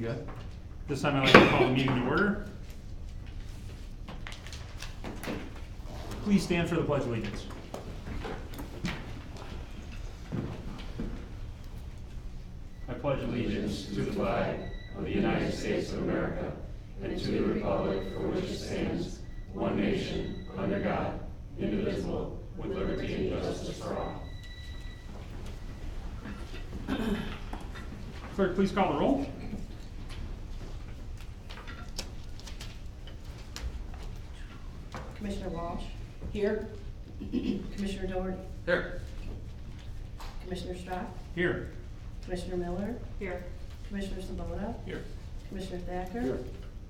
We good? This time I'd like to call the meeting to order. Please stand for the Pledge of Allegiance. I pledge allegiance to the flag of the United States of America and to the republic for which it stands, one nation, under God, indivisible, with liberty and justice for all. Clerk, please call the roll. Commissioner Walsh? Here. Commissioner Doherty? Here. Commissioner Strack? Here. Commissioner Miller? Here. Commissioner Sabota? Here. Commissioner Thacker? Here.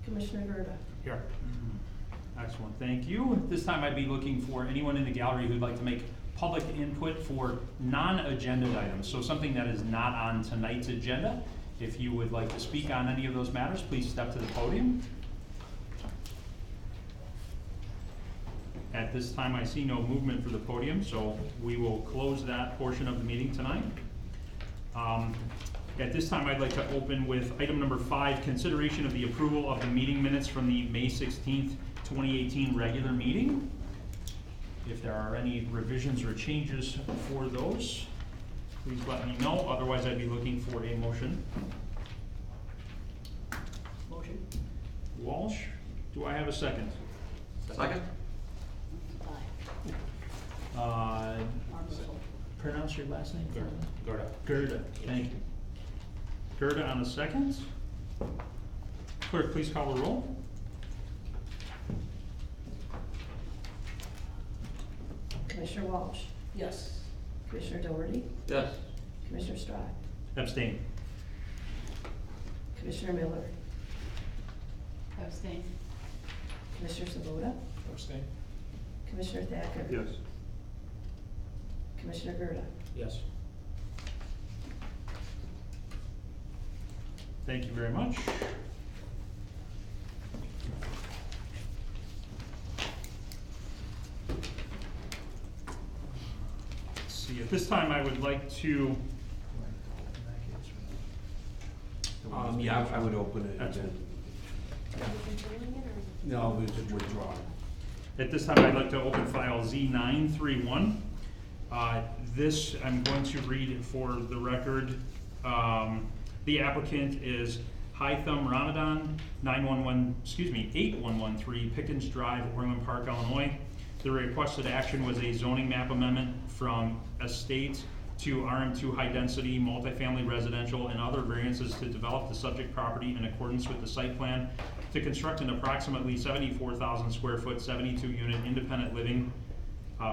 Commissioner Gerda? Here. Excellent, thank you. This time I'd be looking for anyone in the gallery who'd like to make public input for non-agenda items, so something that is not on tonight's agenda. If you would like to speak on any of those matters, please step to the podium. At this time, I see no movement for the podium, so we will close that portion of the meeting tonight. At this time, I'd like to open with item number 5, consideration of the approval of the meeting minutes from the May 16th, 2018 regular meeting. If there are any revisions or changes for those, please let me know. Otherwise, I'd be looking for a motion. Motion. Walsh, do I have a second? Second? Pronounce your last name? Gerda. Gerda, thank you. Gerda on the second. Clerk, please call the roll. Commissioner Walsh? Yes. Commissioner Doherty? Yes. Commissioner Strack? Abstain. Commissioner Miller? Abstain. Commissioner Sabota? Abstain. Commissioner Thacker? Yes. Commissioner Gerda? Yes. Thank you very much. Let's see, at this time I would like to. Yeah, I would open it. Excellent. No, we should withdraw. At this time, I'd like to open file Z931. This, I'm going to read for the record. The applicant is Hytham Ramadan, 8113 Pickens Drive, Orland Park, Illinois. The requested action was a zoning map amendment from estate to RM2 high density multifamily residential and other variances to develop the subject property in accordance with the site plan to construct an approximately 74,000 square foot, 72 unit independent living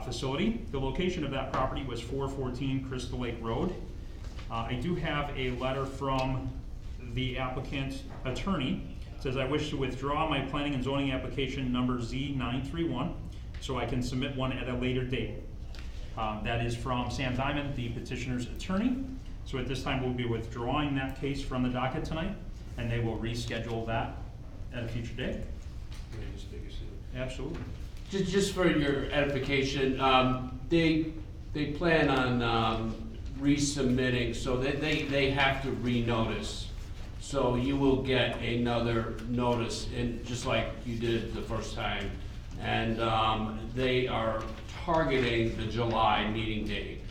facility. The location of that property was 414 Crystal Lake Road. I do have a letter from the applicant attorney. It says, I wish to withdraw my planning and zoning application number Z931 so I can submit one at a later date. That is from Sam Diamond, the petitioner's attorney. So at this time, we'll be withdrawing that case from the docket tonight, and they will reschedule that at a future date. Absolutely. Just for your edification, they plan on resubmitting, so they have to renotice. So you will get another notice, just like you did the first time. And they are targeting the July meeting date.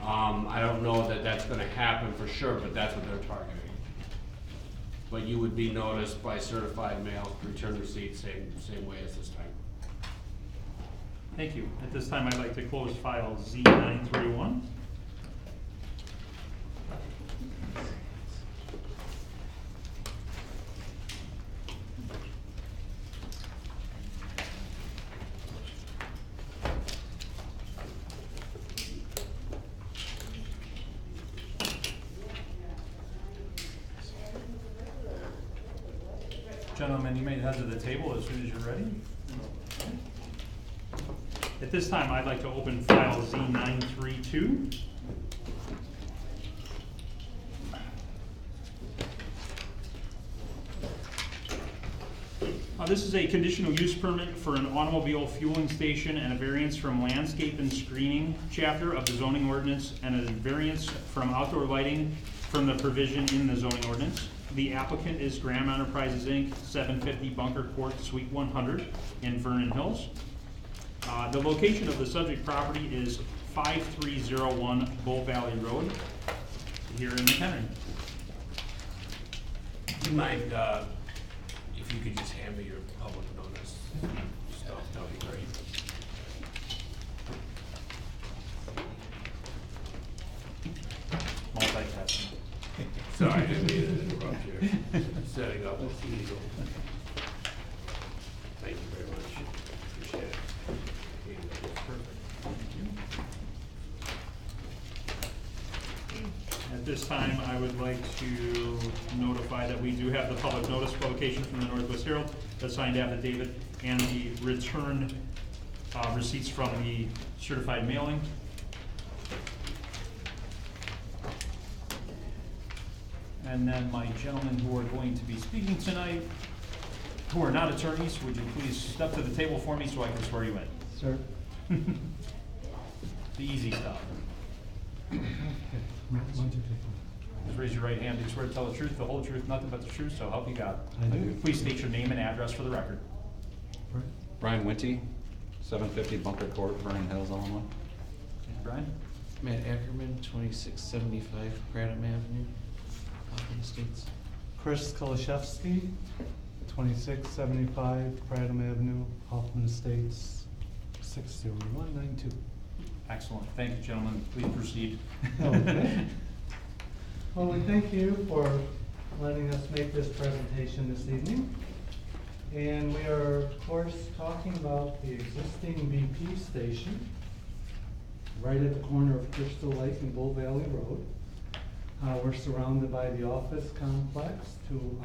I don't know that that's gonna happen for sure, but that's what they're targeting. But you would be noticed by certified mail, return receipt, same way as this time. Thank you. At this time, I'd like to close file Z931. Gentlemen, you may head to the table as soon as you're ready. At this time, I'd like to open file Z932. This is a conditional use permit for an automobile fueling station and a variance from landscape and screening chapter of the zoning ordinance and a variance from outdoor lighting from the provision in the zoning ordinance. The applicant is Graham Enterprises, Inc., 750 Bunker Court, Suite 100 in Vernon Hills. The location of the subject property is 5301 Bull Valley Road here in McHenry. Do you mind, if you could just hand me your public notice stuff, that'd be great. Multitasking. Sorry, I didn't mean to interrupt you. Setting up with legal. Thank you very much. Appreciate it. At this time, I would like to notify that we do have the public notice publication from the Northwest Herald, the signed affidavit, and the return receipts from the certified mailing. And then my gentlemen who are going to be speaking tonight, who are not attorneys, would you please step to the table for me so I can swear you in? Sir. The easy stuff. Just raise your right hand. Do you swear to tell the truth, the whole truth, nothing but the truth, so help you God? I do. Please state your name and address for the record. Brian Winty, 750 Bunker Court, Vernon Hills, Illinois. Brian? Matt Ackerman, 2675 Pradham Avenue, Hoffman Estates. Chris Kolashevsky, 2675 Pradham Avenue, Hoffman Estates, 60192. Excellent. Thank you, gentlemen. Please proceed. Okay. Well, we thank you for letting us make this presentation this evening. And we are, of course, talking about the existing BP station right at the corner of Crystal Lake and Bull Valley Road. We're surrounded by the office complex to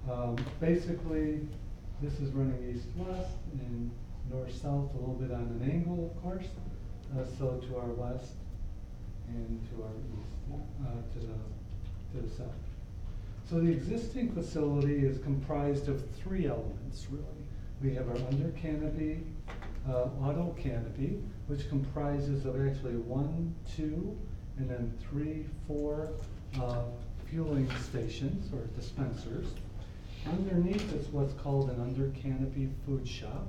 our, basically, this is running east-west and north-south, a little bit on an angle, of course. So to our west and to our east, to the south. So the existing facility is comprised of three elements, really. We have our under canopy, auto canopy, which comprises of actually 1, 2, and then 3, 4 fueling stations or dispensers. Underneath is what's called an under canopy food shop.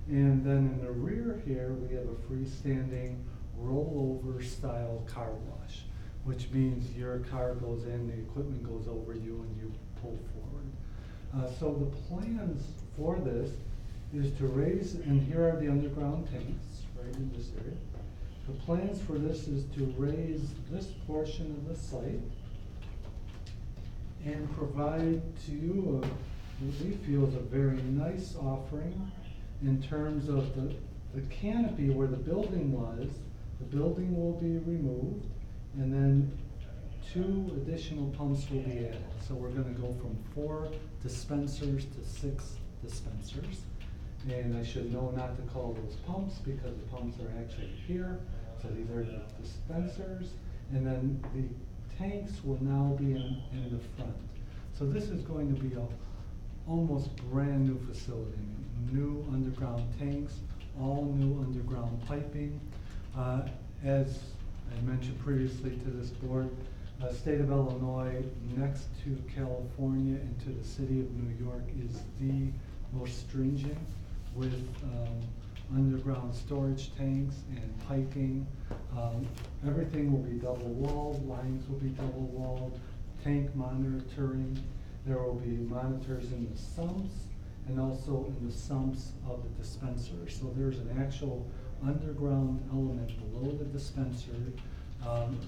And then in the rear here, we have a freestanding rollover style car wash, which means your car goes in, the equipment goes over you, and you pull forward. So the plans for this is to raise, and here are the underground tanks, right in this area. The plans for this is to raise this portion of the site and provide to you what we feel is a very nice offering in terms of the canopy where the building was. The building will be removed, and then 2 additional pumps will be added. So we're gonna go from 4 dispensers to 6 dispensers. And I should know not to call those pumps because the pumps are actually here. So these are the dispensers, and then the tanks will now be in the front. So this is going to be a almost brand new facility. I mean, new underground tanks, all new underground piping. As I mentioned previously to this board, state of Illinois, next to California and to the city of New York, is the most stringent with underground storage tanks and piping. Everything will be double walled, lines will be double walled, tank monitoring. There will be monitors in the sumps and also in the sumps of the dispenser. So there's an actual underground element below the dispenser,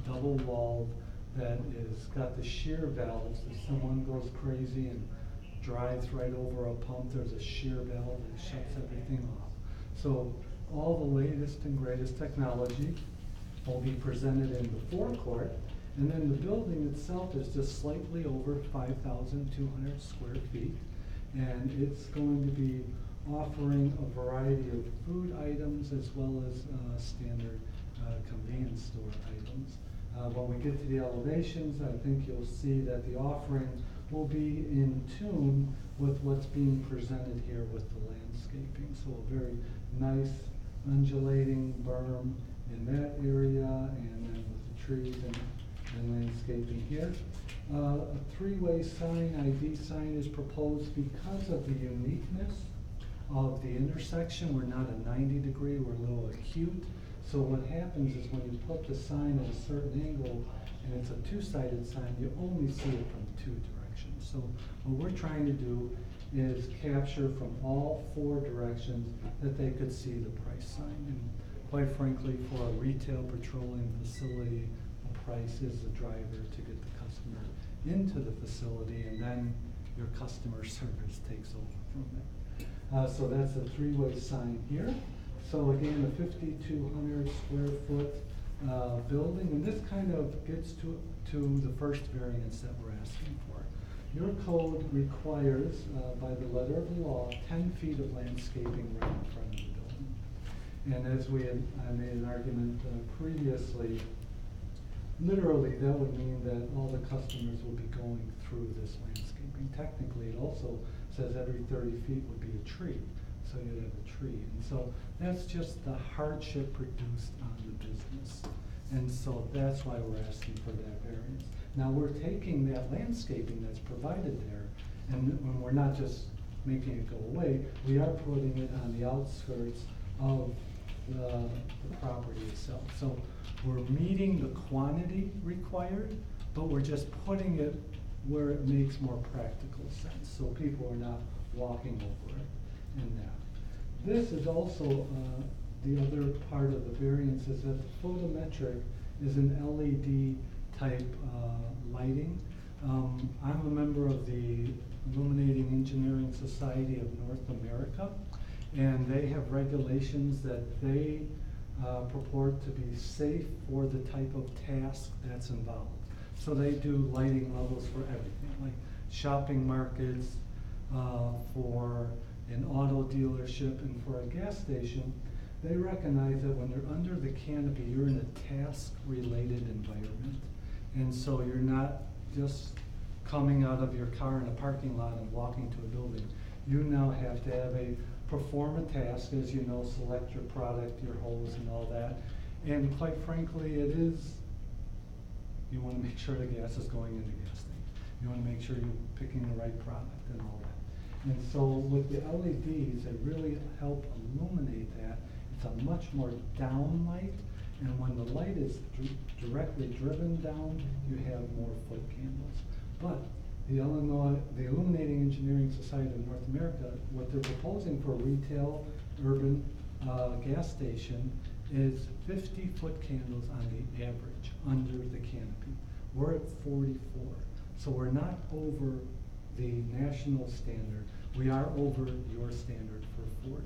double walled, that is got the shear valves. If someone goes crazy and drives right over a pump, there's a shear valve that shuts everything off. So all the latest and greatest technology will be presented in the forecourt, and then the building itself is just slightly over 5,200 square feet, and it's going to be offering a variety of food items as well as standard convenience store items. When we get to the elevations, I think you'll see that the offering will be in tune with what's being presented here with the landscaping. So a very nice undulating berm in that area, and then with the trees and landscaping here. A three-way sign, ID sign is proposed because of the uniqueness of the intersection. We're not a 90-degree, we're a little acute. So what happens is when you put the sign at a certain angle and it's a two-sided sign, you only see it from two directions. So what we're trying to do is capture from all four directions that they could see the price sign. And quite frankly, for a retail petroleum facility, the price is the driver to get the customer into the facility, and then your customer service takes over from there. So that's a three-way sign here. So again, a 5,200 square foot building, and this kind of gets to the first variance that we're asking for. Your code requires, by the letter of the law, 10 feet of landscaping right in front of the building. And as I made an argument previously, literally that would mean that all the customers will be going through this landscaping. Technically, it also says every 30 feet would be a tree, so you'd have a tree. And so that's just the hardship produced on the business. And so that's why we're asking for that variance. Now, we're taking that landscaping that's provided there, and when we're not just making it go away, we are putting it on the outskirts of the property itself. So we're meeting the quantity required, but we're just putting it where it makes more practical sense, so people are not walking over it in that. This is also the other part of the variance is that the photometric is an LED type lighting. I'm a member of the Illuminating Engineering Society of North America, and they have regulations that they purport to be safe for the type of task that's involved. So they do lighting levels for everything, like shopping markets, for an auto dealership, and for a gas station. They recognize that when you're under the canopy, you're in a task-related environment. And so you're not just coming out of your car in a parking lot and walking to a building. You now have to have perform a task, as you know, select your product, your hose, and all that. And quite frankly, you want to make sure the gas is going in the gas tank. You want to make sure you're picking the right product and all that. And so with the LEDs, they really help illuminate that. It's a much more down light, and when the light is directly driven down, you have more foot candles. But the Illuminating Engineering Society of North America, what they're proposing for a retail urban gas station is 50 foot candles on the average under the canopy. We're at 44. So we're not over the national standard. We are over your standard for 40.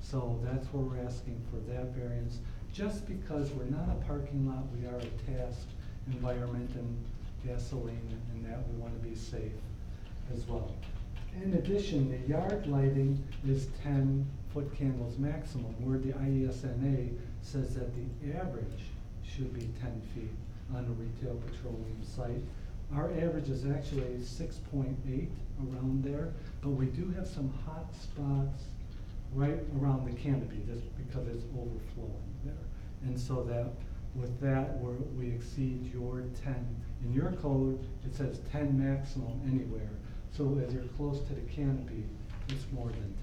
So that's where we're asking for that variance. Just because we're not a parking lot, we are a task environment and gasoline, and that we want to be safe as well. In addition, the yard lighting is 10 foot candles maximum, where the IESNA says that the average should be 10 feet on a retail petroleum site. Our average is actually 6.8 around there, but we do have some hot spots right around the canopy just because it's overflowing there. And so that with that, we exceed your 10. In your code, it says 10 maximum anywhere. So as you're close to the canopy, it's more than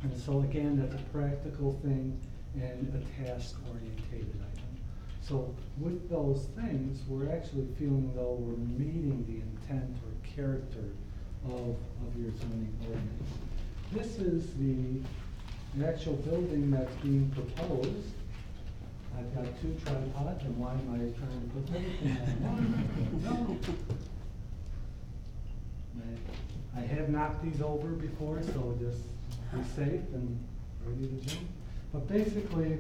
10. And so again, that's a practical thing and a task-orientated item. So with those things, we're actually feeling though we're meeting the intent or character of your zoning ordinance. This is the actual building that's being proposed. I've got 2 tripods, and why am I trying to put everything on one? No. I have knocked these over before, so just be safe and ready to jump. But basically,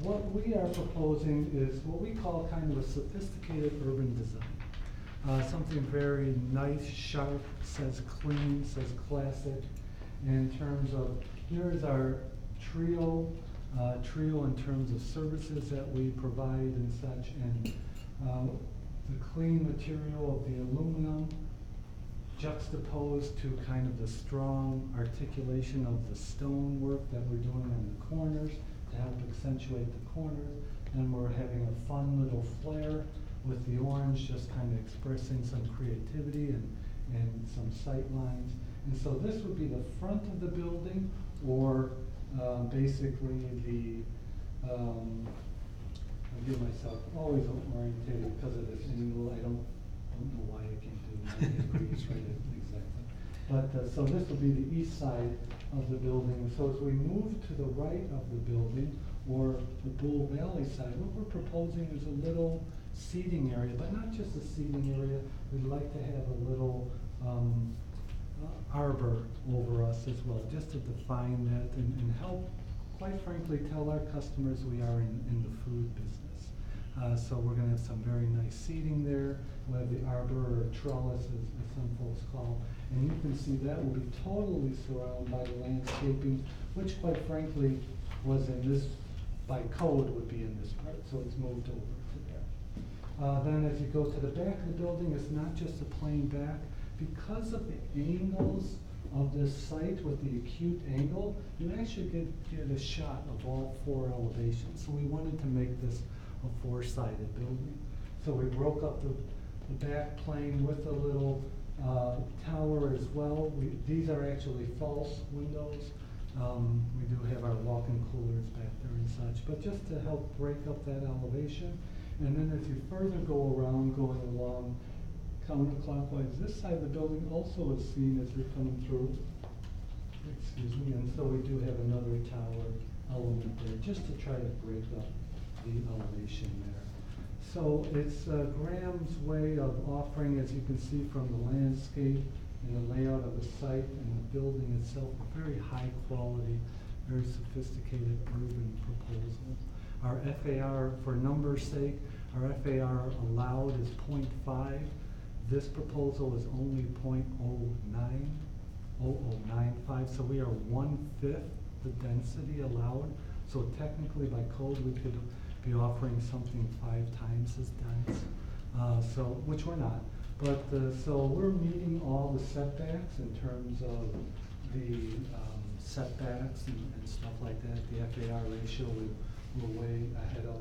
what we are proposing is what we call kind of a sophisticated urban design. Something very nice, sharp, says clean, says classic. In terms of, here's our trio in terms of services that we provide and such, and the clean material of the aluminum juxtaposed to kind of the strong articulation of the stone work that we're doing in the corners to help accentuate the corners. And we're having a fun little flare with the orange, just kind of expressing some creativity and some sight lines. And so this would be the front of the building, or basically the, I give myself always orientated because of this angle. I don't know why I can't do 90 degrees right exactly. But so this will be the east side of the building. So as we move to the right of the building, or the Bull Valley side, what we're proposing is a little seating area, but not just a seating area. We'd like to have a little arbor over us as well, just to define that and help, quite frankly, tell our customers we are in the food business. So we're gonna have some very nice seating there. We'll have the arbor, or trellis, as some folks call. And you can see that will be totally surrounded by the landscaping, which quite frankly was in this, by code would be in this part, so it's moved over to there. Then as you go to the back of the building, it's not just a plain back. Because of the angles of this site with the acute angle, you actually get a shot of all four elevations. So we wanted to make this a four-sided building. So we broke up the back plane with a little tower as well. These are actually false windows. We do have our walk-in coolers back there and such, but just to help break up that elevation. And then as you further go around, going along counterclockwise, this side of the building also is seen as you're coming through. Excuse me, and so we do have another tower element there, just to try to break up the elevation there. So it's Graham's way of offering, as you can see from the landscape and the layout of the site and the building itself, a very high quality, very sophisticated urban proposal. Our FAR, for numbers' sake, our FAR allowed is 0.5. This proposal is only 0.0095, so we are 1/5 the density allowed. So technically, by code, we could be offering something 5 times as dense, which we're not. But so we're meeting all the setbacks in terms of the setbacks and stuff like that. The FAR ratio we're way ahead of.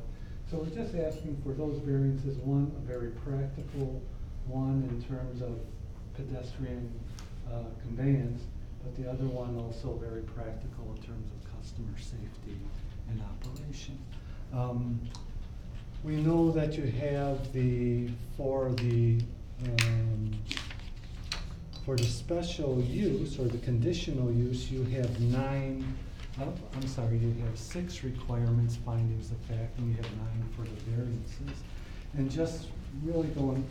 So we're just asking for those variances. One, a very practical one in terms of pedestrian conveyance, but the other one also very practical in terms of customer safety and operation. We know that you have for the special use or the conditional use, you have you have 6 requirements, findings of fact, and you have 9 for the variances. And just really going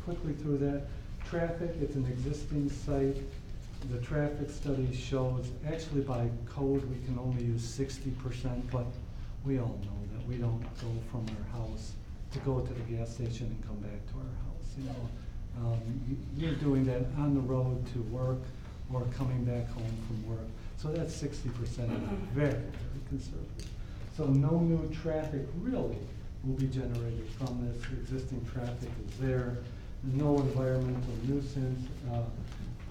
quickly through that, traffic, it's an existing site. The traffic study shows, actually by code, we can only use 60%, but we all know that we don't go from our house to go to the gas station and come back to our house, you know. You're doing that on the road to work or coming back home from work. So that's 60%, very, very conservative. So no new traffic really will be generated from this. Existing traffic is there. No environmental nuisance.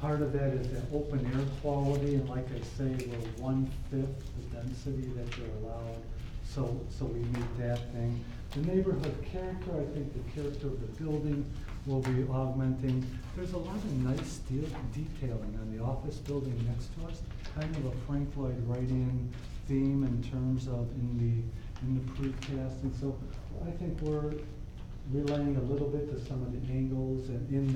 Part of that is that open air quality, and like I say, we're 1/5 the density that you're allowed. So we meet that thing. The neighborhood character, I think the character of the building will be augmenting. There's a lot of nice detailing on the office building next to us, kind of a Frank Lloyd Wright-in theme in terms of in the precast. And so I think we're relaying a little bit to some of the angles and in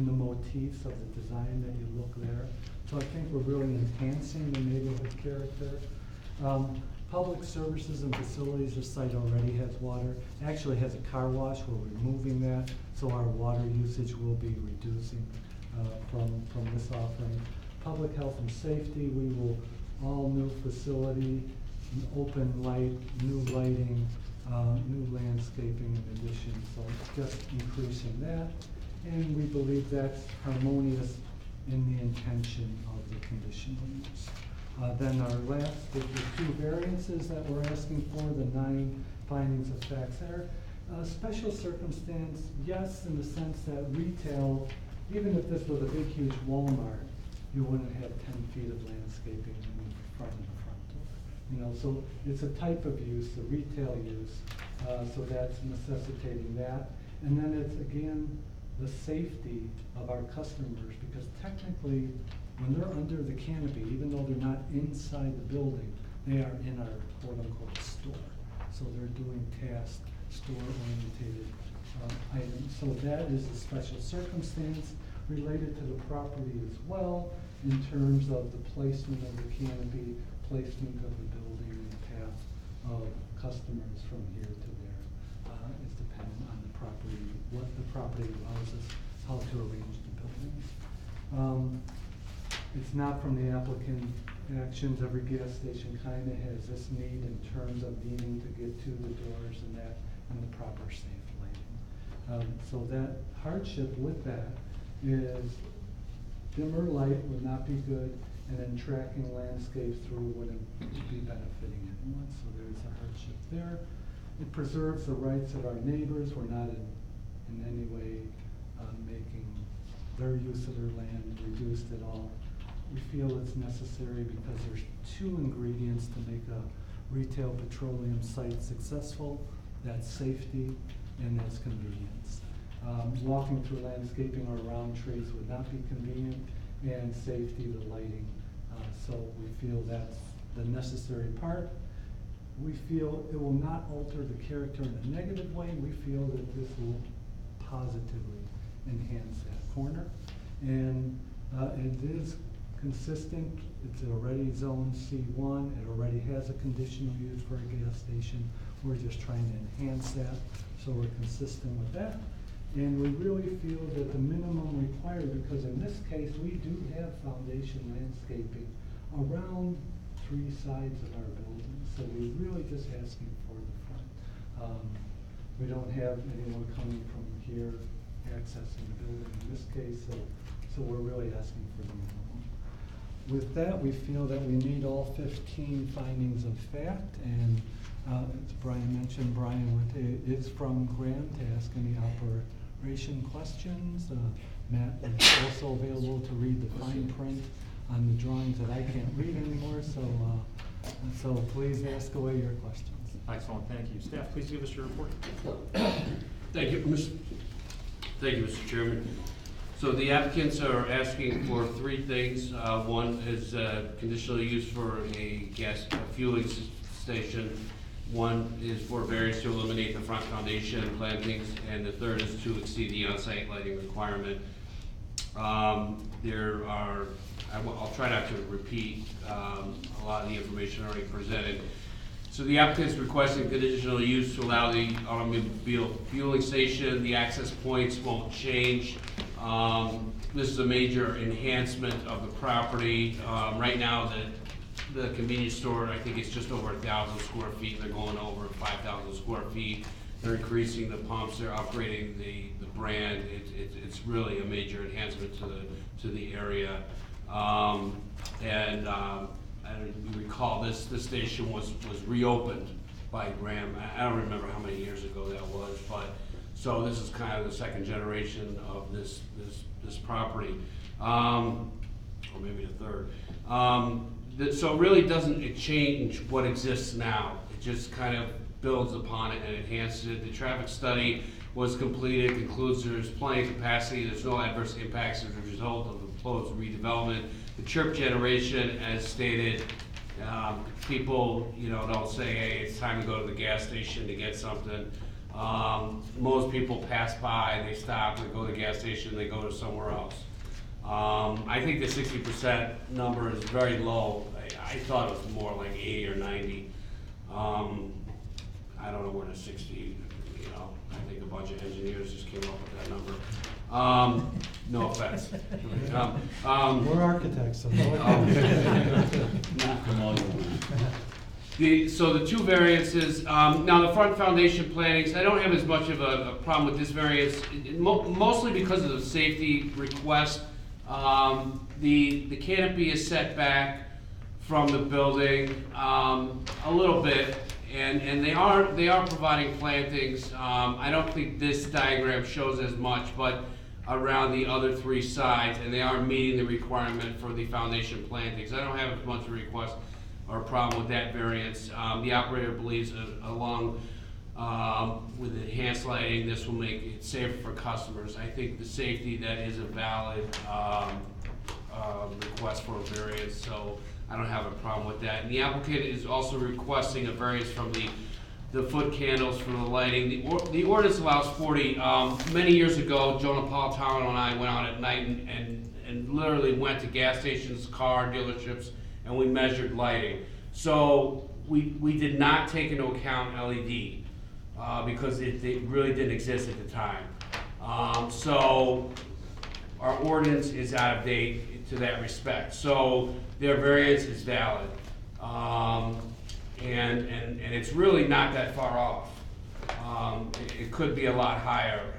the motifs of the design that you look there. So I think we're really enhancing the neighborhood character. Public services and facilities, the site already has water. Actually has a car wash, we're removing that, so our water usage will be reducing from this offering. Public health and safety, we will, all new facility, open light, new lighting, new landscaping in addition, so just increasing that. And we believe that's harmonious in the intention of the conditional use. Then our last, the 2 variances that we're asking for, the 9 findings of facts there. Special circumstance, yes, in the sense that retail, even if this was a big, huge Walmart, you wouldn't have 10 feet of landscaping in the front of the front door. You know, so it's a type of use, a retail use, so that's necessitating that. And then it's, again, the safety of our customers, because technically, when they're under the canopy, even though they're not inside the building, they are in our quote-unquote store. So they're doing task, store-oriented items. So that is a special circumstance related to the property as well, in terms of the placement of the canopy, placement of the building, and path of customers from here to there. Is dependent on the property, what the property allows us, how to arrange the buildings. It's not from the applicant actions. Every gas station kind of has this need in terms of needing to get to the doors and that, and the proper safe lighting. So that hardship with that is dimmer light would not be good, and then tracking landscape through wouldn't be benefiting anyone, so there's a hardship there. It preserves the rights of our neighbors. We're not in any way making their use of their land reduced at all. We feel it's necessary because there's two ingredients to make a retail petroleum site successful. That's safety and that's convenience. Walking through landscaping or around trees would not be convenient, and safety, the lighting. So we feel that's the necessary part. We feel it will not alter the character in a negative way. We feel that this will positively enhance that corner. And it is consistent. It's already zone C1. It already has a conditional use for a gas station. We're just trying to enhance that, so we're consistent with that. And we really feel that the minimum required, because in this case, we do have foundation landscaping around 3 sides of our building. So we're really just asking for the front. We don't have anyone coming from here accessing the building in this case, so we're really asking for the minimum. With that, we feel that we meet all 15 findings of fact, and as Brian mentioned, Brian is from Graham to ask any operation questions. Matt is also available to read the fine print on the drawings that I can't read anymore, so please ask away your questions. Excellent, thank you. Staff, please give us your report. Thank you, Mr. Chairman. So the applicants are asking for 3 things. One is conditional use for a fueling station. One is for variance to eliminate the front foundation and plantings, and the third is to exceed the on-site lighting requirement. I'll try not to repeat a lot of the information already presented. So the applicant is requesting conditional use to allow the automobile fueling station. The access points won't change. This is a major enhancement of the property. Right now, the convenience store, I think it's just over 1,000 square feet. They're going over 5,000 square feet. They're increasing the pumps. They're upgrading the brand. It's really a major enhancement to the area. I don't recall this station was reopened by Graham. I don't remember how many years ago that was, but so this is kind of the second generation of this property, or maybe the third. So it really doesn't change what exists now. It just kind of builds upon it and enhances it. The traffic study was completed, concludes there's plenty of capacity, there's no adverse impacts as a result of the proposed redevelopment. The chirp generation, as stated, people don't say, hey, it's time to go to the gas station to get something. Most people pass by, they stop, they go to the gas station, they go to somewhere else. I think the 60% number is very low. I thought it was more like 80 or 90. I don't know where the 60, I think a bunch of engineers just came up with that number. No offense. We're architects, so So the 2 variances, now the front foundation plantings, I don't have as much of a problem with this variance, mostly because of the safety request. The canopy is set back from the building a little bit, and they are providing plantings. I don't think this diagram shows as much, but around the other 3 sides, and they are meeting the requirement for the foundation plantings. I don't have as much of a request or a problem with that variance. The operator believes along With enhanced lighting, this will make it safer for customers. I think the safety, that is a valid request for a variance, so I don't have a problem with that. And the applicant is also requesting a variance from the foot candles for the lighting. The ordinance allows 40. Many years ago, Joe Napolitano and I went out at night and literally went to gas stations, car dealerships, and we measured lighting. So we did not take into account LED because it really didn't exist at the time. So our ordinance is out of date to that respect. So their variance is valid. And it's really not that far off. It could be a lot higher.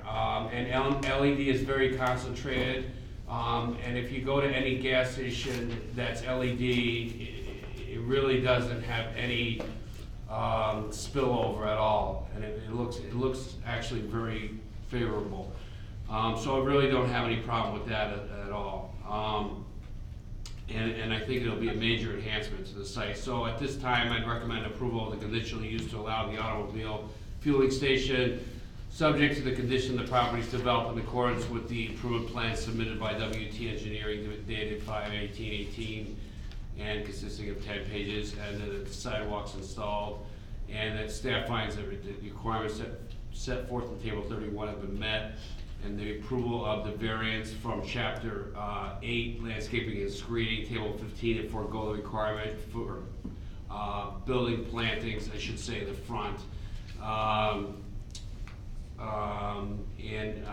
And LED is very concentrated. And if you go to any gas station that's LED, it really doesn't have any spillover at all. And it looks actually very favorable. So I really don't have any problem with that at all. And I think it'll be a major enhancement to the site. So at this time, I'd recommend approval of the conditional use to allow the automobile fueling station, subject to the condition the property is developed in accordance with the improvement plan submitted by WT Engineering dated 5/18/18 and consisting of 10 pages, and that the sidewalks installed, and that staff finds that the requirements set forth in table 31 have been met, and the approval of the variance from chapter 8, landscaping and screening, table 15, and forego the requirement for building plantings, I should say, the front. And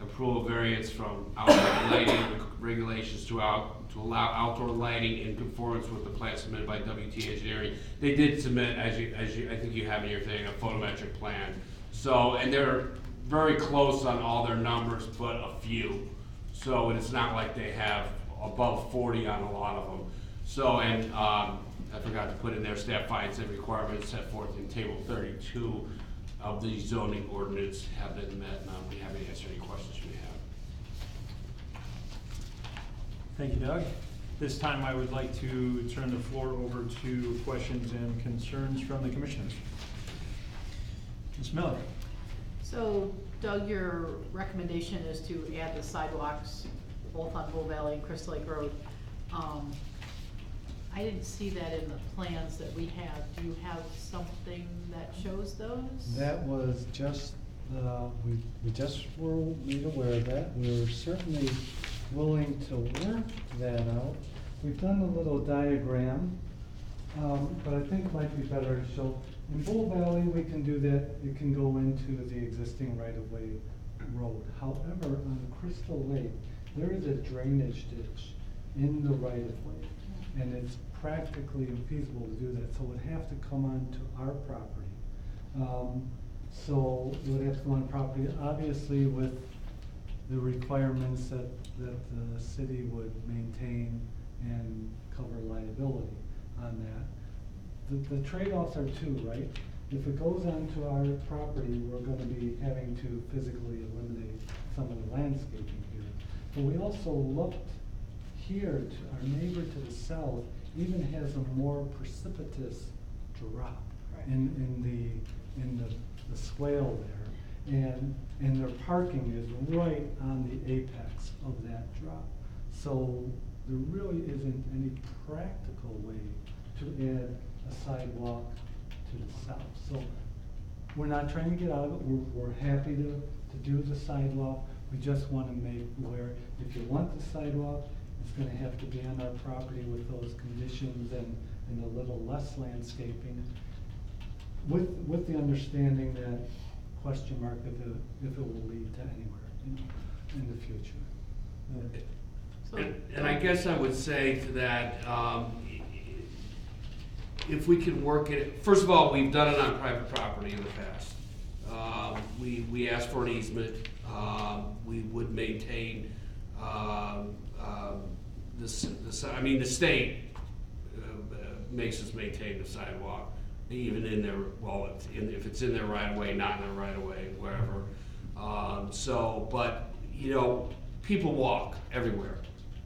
approval variance from outdoor lighting regulations to allow outdoor lighting in conformance with the plan submitted by WT Engineering. They did submit, as you I think you have in your thing, a photometric plan. So, and they're very close on all their numbers, but a few. So it's not like they have above 40 on a lot of them. So, and I forgot to put in there, staff finds that requirements set forth in table 32 of the zoning ordinance have been met, and I'll be happy to answer any questions you may have. Thank you, Doug. This time I would like to turn the floor over to questions and concerns from the commissioners. Ms. Miller. So Doug, your recommendation is to add the sidewalks both on Bull Valley and Crystal Lake Road. I didn't see that in the plans that we have. Do you have something that shows those? That was just, we just were made aware of that. We were certainly willing to work that out. We've done a little diagram, but I think it might be better to show. In Bull Valley, we can do that. It can go into the existing right-of-way road. However, on Crystal Lake, there is a drainage ditch in the right-of-way, and it's practically infeasible to do that. So it would have to come onto our property. So it would have to go on property, obviously with the requirements that the city would maintain and cover liability on that. The trade-offs are two, right? If it goes onto our property, we're gonna be having to physically eliminate some of the landscaping here. But we also looked here to our neighbor to the south, even has a more precipitous drop in the swale there. And their parking is right on the apex of that drop. So there really isn't any practical way to add a sidewalk to the south. So we're not trying to get out of it. We're happy to do the sidewalk. We just want to make where if you want the sidewalk, it's going to have to be on our property with those conditions and a little less landscaping, with the understanding that question mark if it will lead to anywhere in the future. And I guess I would say to that, if we can work it, first of all, we've done it on private property in the past. We asked for an easement. We would maintain the state makes us maintain the sidewalk, even in their, well, if it's in their right of way, not in their right of way, wherever. But you know, people walk everywhere,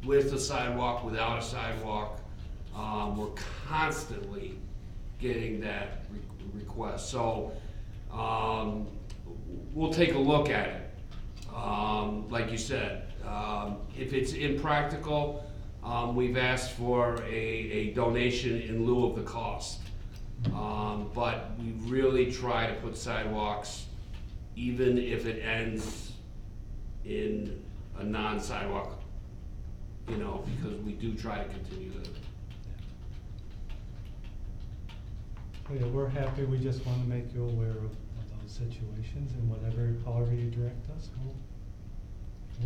with a sidewalk, without a sidewalk. We're constantly getting that request. So we'll take a look at it. Like you said, if it's impractical, we've asked for a donation in lieu of the cost. But we really try to put sidewalks, even if it ends in a non-sidewalk, you know, because we do try to continue to. Yeah, we're happy, we just wanna make you aware of those situations, and however you direct us, we'll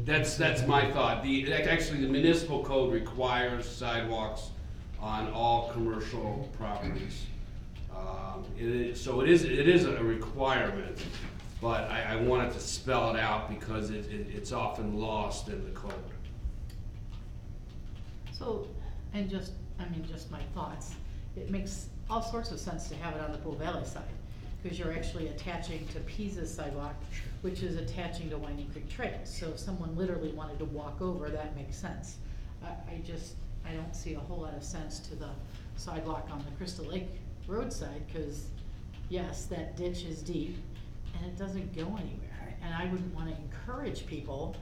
That's my thought. Actually, the municipal code requires sidewalks on all commercial properties. So it is a requirement, but I wanted to spell it out because it's often lost in the code. So, and just my thoughts, it makes all sorts of sense to have it on the Bull Valley side, because you're actually attaching to Pisa's sidewalk, which is attaching to Winding Creek Trail. So if someone literally wanted to walk over, that makes sense. I don't see a whole lot of sense to the sidewalk on the Crystal Lake roadside, because yes, that ditch is deep and it doesn't go anywhere. And I wouldn't wanna encourage people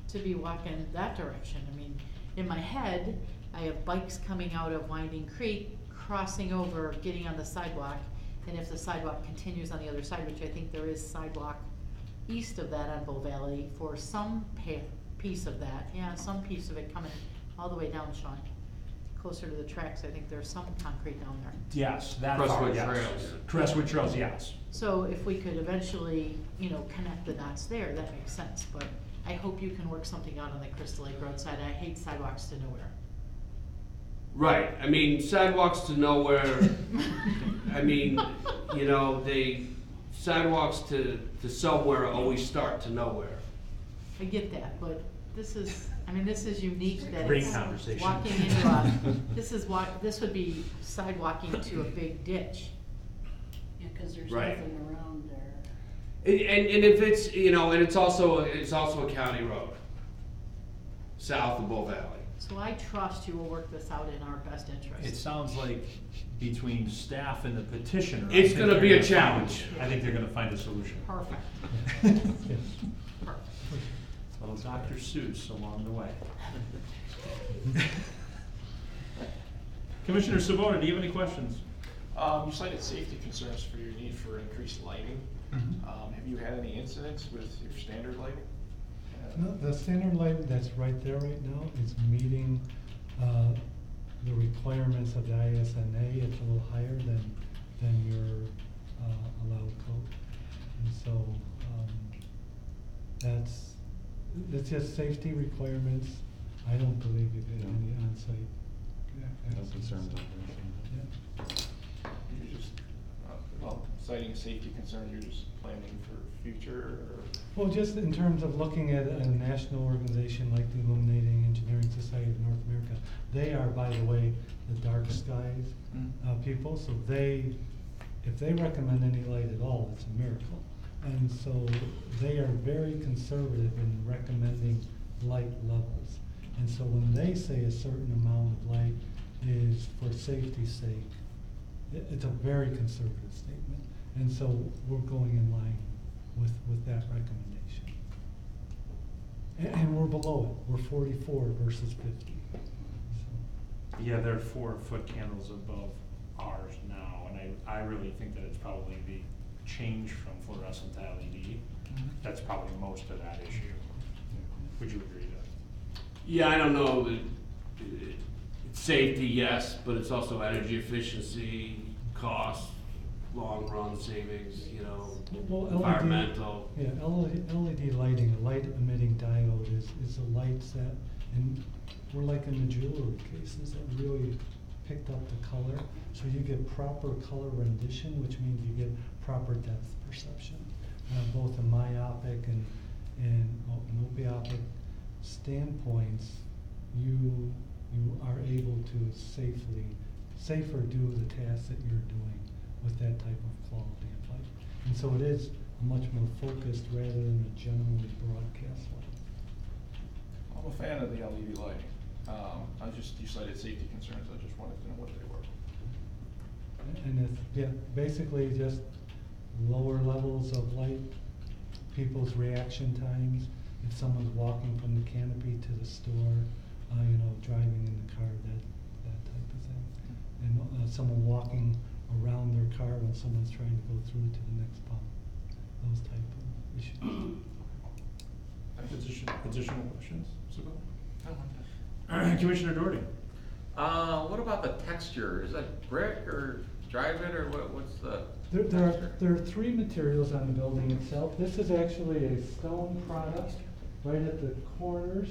to be walking that direction. I mean, in my head, I have bikes coming out of Winding Creek, crossing over, getting on the sidewalk, and if the sidewalk continues on the other side, which I think there is sidewalk east of that on Bull Valley for some piece of that, yeah, some piece of it coming all the way down, Sean, closer to the tracks. I think there's some concrete down there. Yes, that Crestwood far, yes. Trails. Crestwood Trails, yes. So if we could eventually, connect the dots there, that makes sense, but I hope you can work something out on the Crystal Lake roadside. I hate sidewalks to nowhere. Right, I mean, sidewalks to nowhere, I mean, sidewalks to somewhere always start to nowhere. I get that, but this is unique that Great it's conversation. walking into this would be sidewalking to a big ditch. Yeah, cause there's Right. nothing around there. And if it's, and it's also a county road, south of Bull Valley. So I trust you will work this out in our best interest. It sounds like between staff and the petitioner. I It's think gonna they're be a find- challenge. I think they're gonna find a solution. Perfect, Yes. perfect. Little Dr. Seuss along the way. Commissioner Sabota, do you have any questions? You cited safety concerns for your need for increased lighting. Have you had any incidents with your standard lighting? No, the standard light that's right there right now is meeting, the requirements of the ISNA. It's a little higher than your, allowed code. And so, it's just safety requirements. I don't believe you've had any on-site. No concerns over Yeah. You're just, citing safety concerns, you're just planning for future, or? Well, just in terms of looking at a national organization like the Illuminating Engineering Society of North America, they are, by the way, the dark skies people, so if they recommend any light at all, it's a miracle. And so they are very conservative in recommending light levels. And so when they say a certain amount of light is for safety's sake, it's a very conservative statement. And so we're going in line with that recommendation. And we're below it, we're 44 versus 50. So, Yeah, they're 4-foot candles above ours now, and I really think that it's probably the change from fluorescent to LED. That's probably most of that issue. Would you agree to that? Yeah, I don't know, it's safety, yes, but it's also energy efficiency, cost, long run savings, well, LED environmental. Yeah, LED lighting, a light emitting diode is a light set, and we're like in the jewelry cases that really picked up the color. So you get proper color rendition, which means you get proper depth perception, both in myopic and opiopic standpoints. You are able to safer do the tasks that you're doing with that type of quality of light. And so it is much more focused rather than a generally broadcast light. I'm a fan of the LED lighting. You cited safety concerns, I just wanted to know what they were. And it's, yeah, basically just lower levels of light, people's reaction times, if someone's walking from the canopy to the store, driving in the car, that type of thing. And someone walking around their car when someone's trying to go through to the next pump, those type of issues. Additional questions, Isabel? No, Commissioner Doherty? What about the texture? Is that brick or drive-in or what's the There are three materials on the building itself. This is actually a stone product right at the corners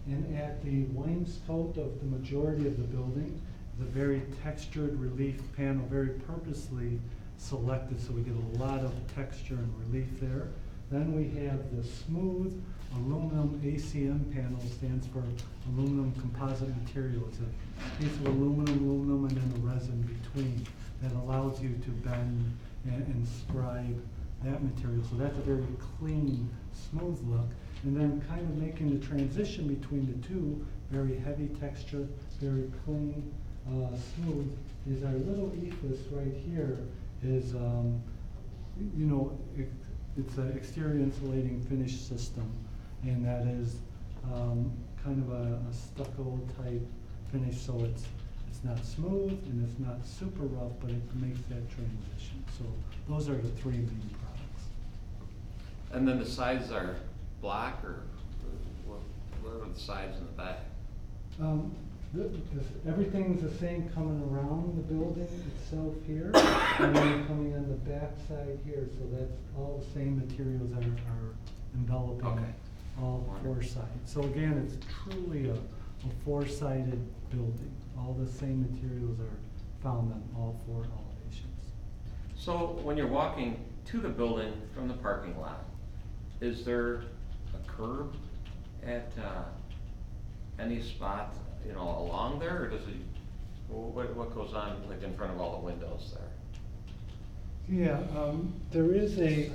and at the wainscot of the majority of the building. The very textured relief panel, very purposely selected so we get a lot of texture and relief there. Then we have the smooth aluminum ACM panel, stands for aluminum composite material. It's a piece of aluminum, and then a resin between that allows you to bend and scribe that material. So that's a very clean, smooth look. And then kind of making the transition between the two, very heavy texture, very clean, smooth, is our little ethos right here is, it's an exterior insulating finish system, and that is kind of a stucco type finish, so it's not smooth and it's not super rough, but it makes that transition. So those are the three main products. And then the sides are black, or what are the sides in the back? Everything's the same coming around the building itself here, and then coming on the back side here, so that's all the same materials are enveloping all four sides. So again, it's truly a four-sided building. All the same materials are found on all four elevations. So when you're walking to the building from the parking lot, is there a curb at any spot, along there, or does it, what goes on like in front of all the windows there? Yeah, there is a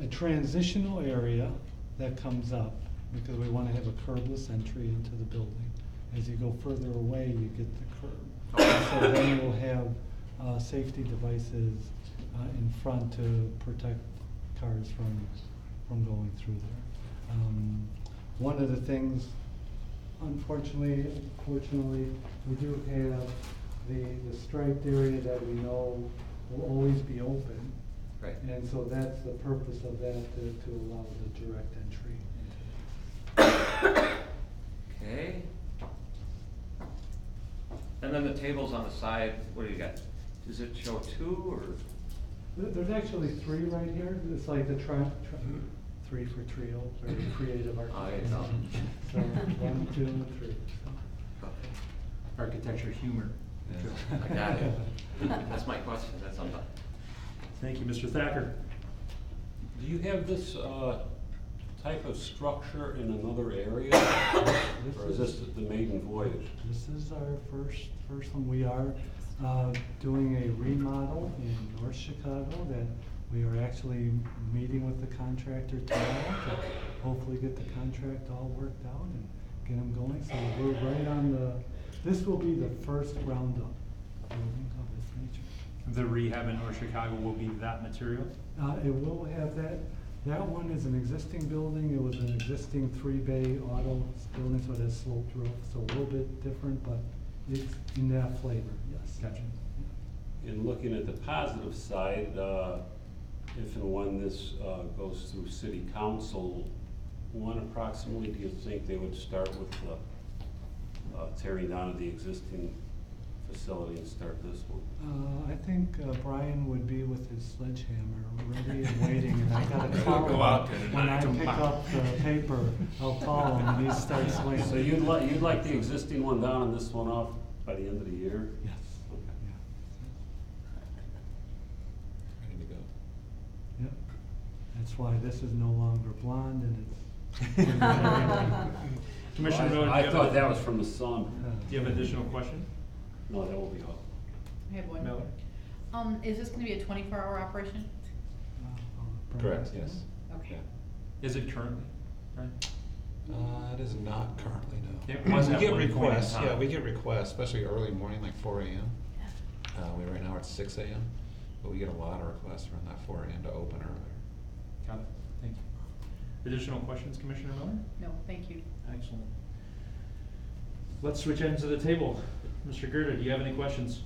transitional area that comes up because we want to have a curbless entry into the building. As you go further away, you get the curb. So then we'll have safety devices in front to protect cars from going through there. One of the things, unfortunately, fortunately, we do have the striped area that we know will always be open. Right. And so that's the purpose of that, to allow the direct entry into it. Okay. And then the tables on the side, what do you got? Does it show two, or? There's actually three right here. It's like the three for trio, very creative architecture. So 1, 2, and 3. Architecture humor. I got it. That's my question, that's on. Thank you, Mr. Thacker. Do you have this type of structure in another area? Or is this the maiden voyage? This is our first one. We are doing a remodel in North Chicago that we are actually meeting with the contractor tomorrow to hopefully get the contract all worked out and get them going. So we're right on this will be the first ground up building of this nature. The rehab in North Chicago will be that material? It will have that. That one is an existing building. It was an existing 3-bay auto building, so it has sloped roof, so a little bit different, but it's in that flavor, yes. Gotcha. In looking at the positive side, if and when this goes through city council, when approximately do you think they would start with the tearing down of the existing facility and start this one? I think Brian would be with his sledgehammer, ready and waiting, and I gotta call him. Go out there When I tonight. pick up the paper, I'll call him and he starts swinging. So you'd like the existing one down and this one off by the end of the year? Yes. Okay. Yeah. Ready to go. Yep. That's why this is no longer blonde and it's. Commissioner Miller, I thought that was from the sun. do you have additional question? No, that will be all. I have one. Miller? Is this gonna be a 24-hour operation? Correct, yes. Okay. Is it currently? Right. It is not currently, no. It was We at get one point in requests, time. yeah, we get requests, especially early morning, like 4 AM. Right now we're at 6 AM. But we get a lot of requests from that 4 AM to open earlier. Got it, thank you. Additional questions, Commissioner Miller? No, thank you. Excellent. Let's switch ends of the table. Mr. Gerda, do you have any questions?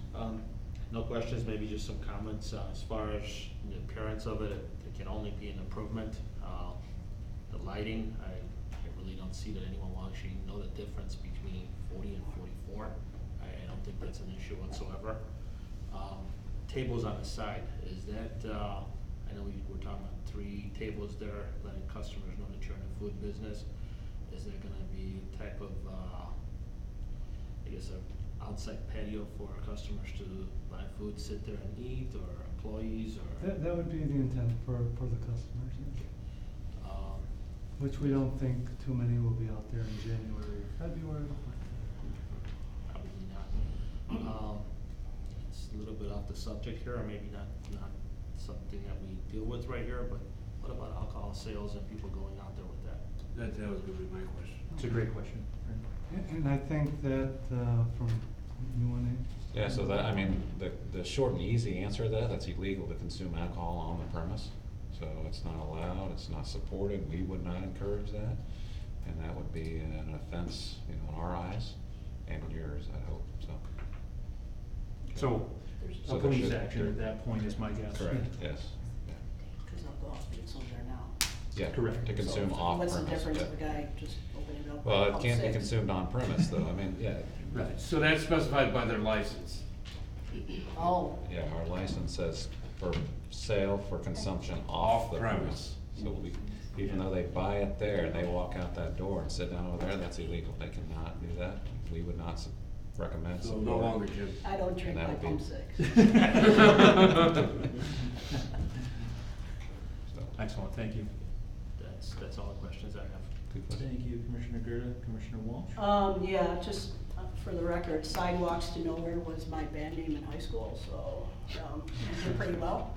No questions, maybe just some comments, as far as the appearance of it, it can only be an improvement. The lighting, I really don't see that anyone will actually know the difference between 40 and 44. I don't think that's an issue whatsoever. Tables on the side, is that, I know we're talking about 3 tables there, letting customers know that you're in the food business. Is there gonna be type of, I guess, a outside patio for customers to buy food, sit there and eat, or employees, or? That would be the intent for the customers, yes. Which we don't think too many will be out there in January or February. Probably not. It's a little bit off the subject here, or maybe not something that we deal with right here, but what about alcohol sales and people going out there with that? That was gonna be my question. It's a great question. And I think that, from, you wanna? Yeah, so that, I mean, the short and easy answer to that, that's illegal to consume alcohol on the premise. So it's not allowed, it's not supported, we would not encourage that. And that would be an offense, you know, in our eyes and in yours, I hope, so. So, So a there police should- action at that point is my guess. Correct, yes. Yeah. Cause alcohol's being sold there now. Yeah, Correct. to consume So off premise. what's the difference yeah. of a guy just opening it up? Well, at it can't be 6? consumed on premise though, I mean, yeah. Right, so that's specified by their license. Oh. Yeah, our license says for sale for consumption off the premise. So even though they buy it there and they walk out that door and sit down over there, that's illegal. They cannot do that. We would not recommend So support. no longer, Jim. I don't drink And my that would pump be- six. So, Excellent, thank you. That's all the questions I have. good question. Thank you, Commissioner Gerda. Commissioner Walsh? Yeah, just for the record, Sidewalks to Nowhere was my band name in high school, so, I did pretty well.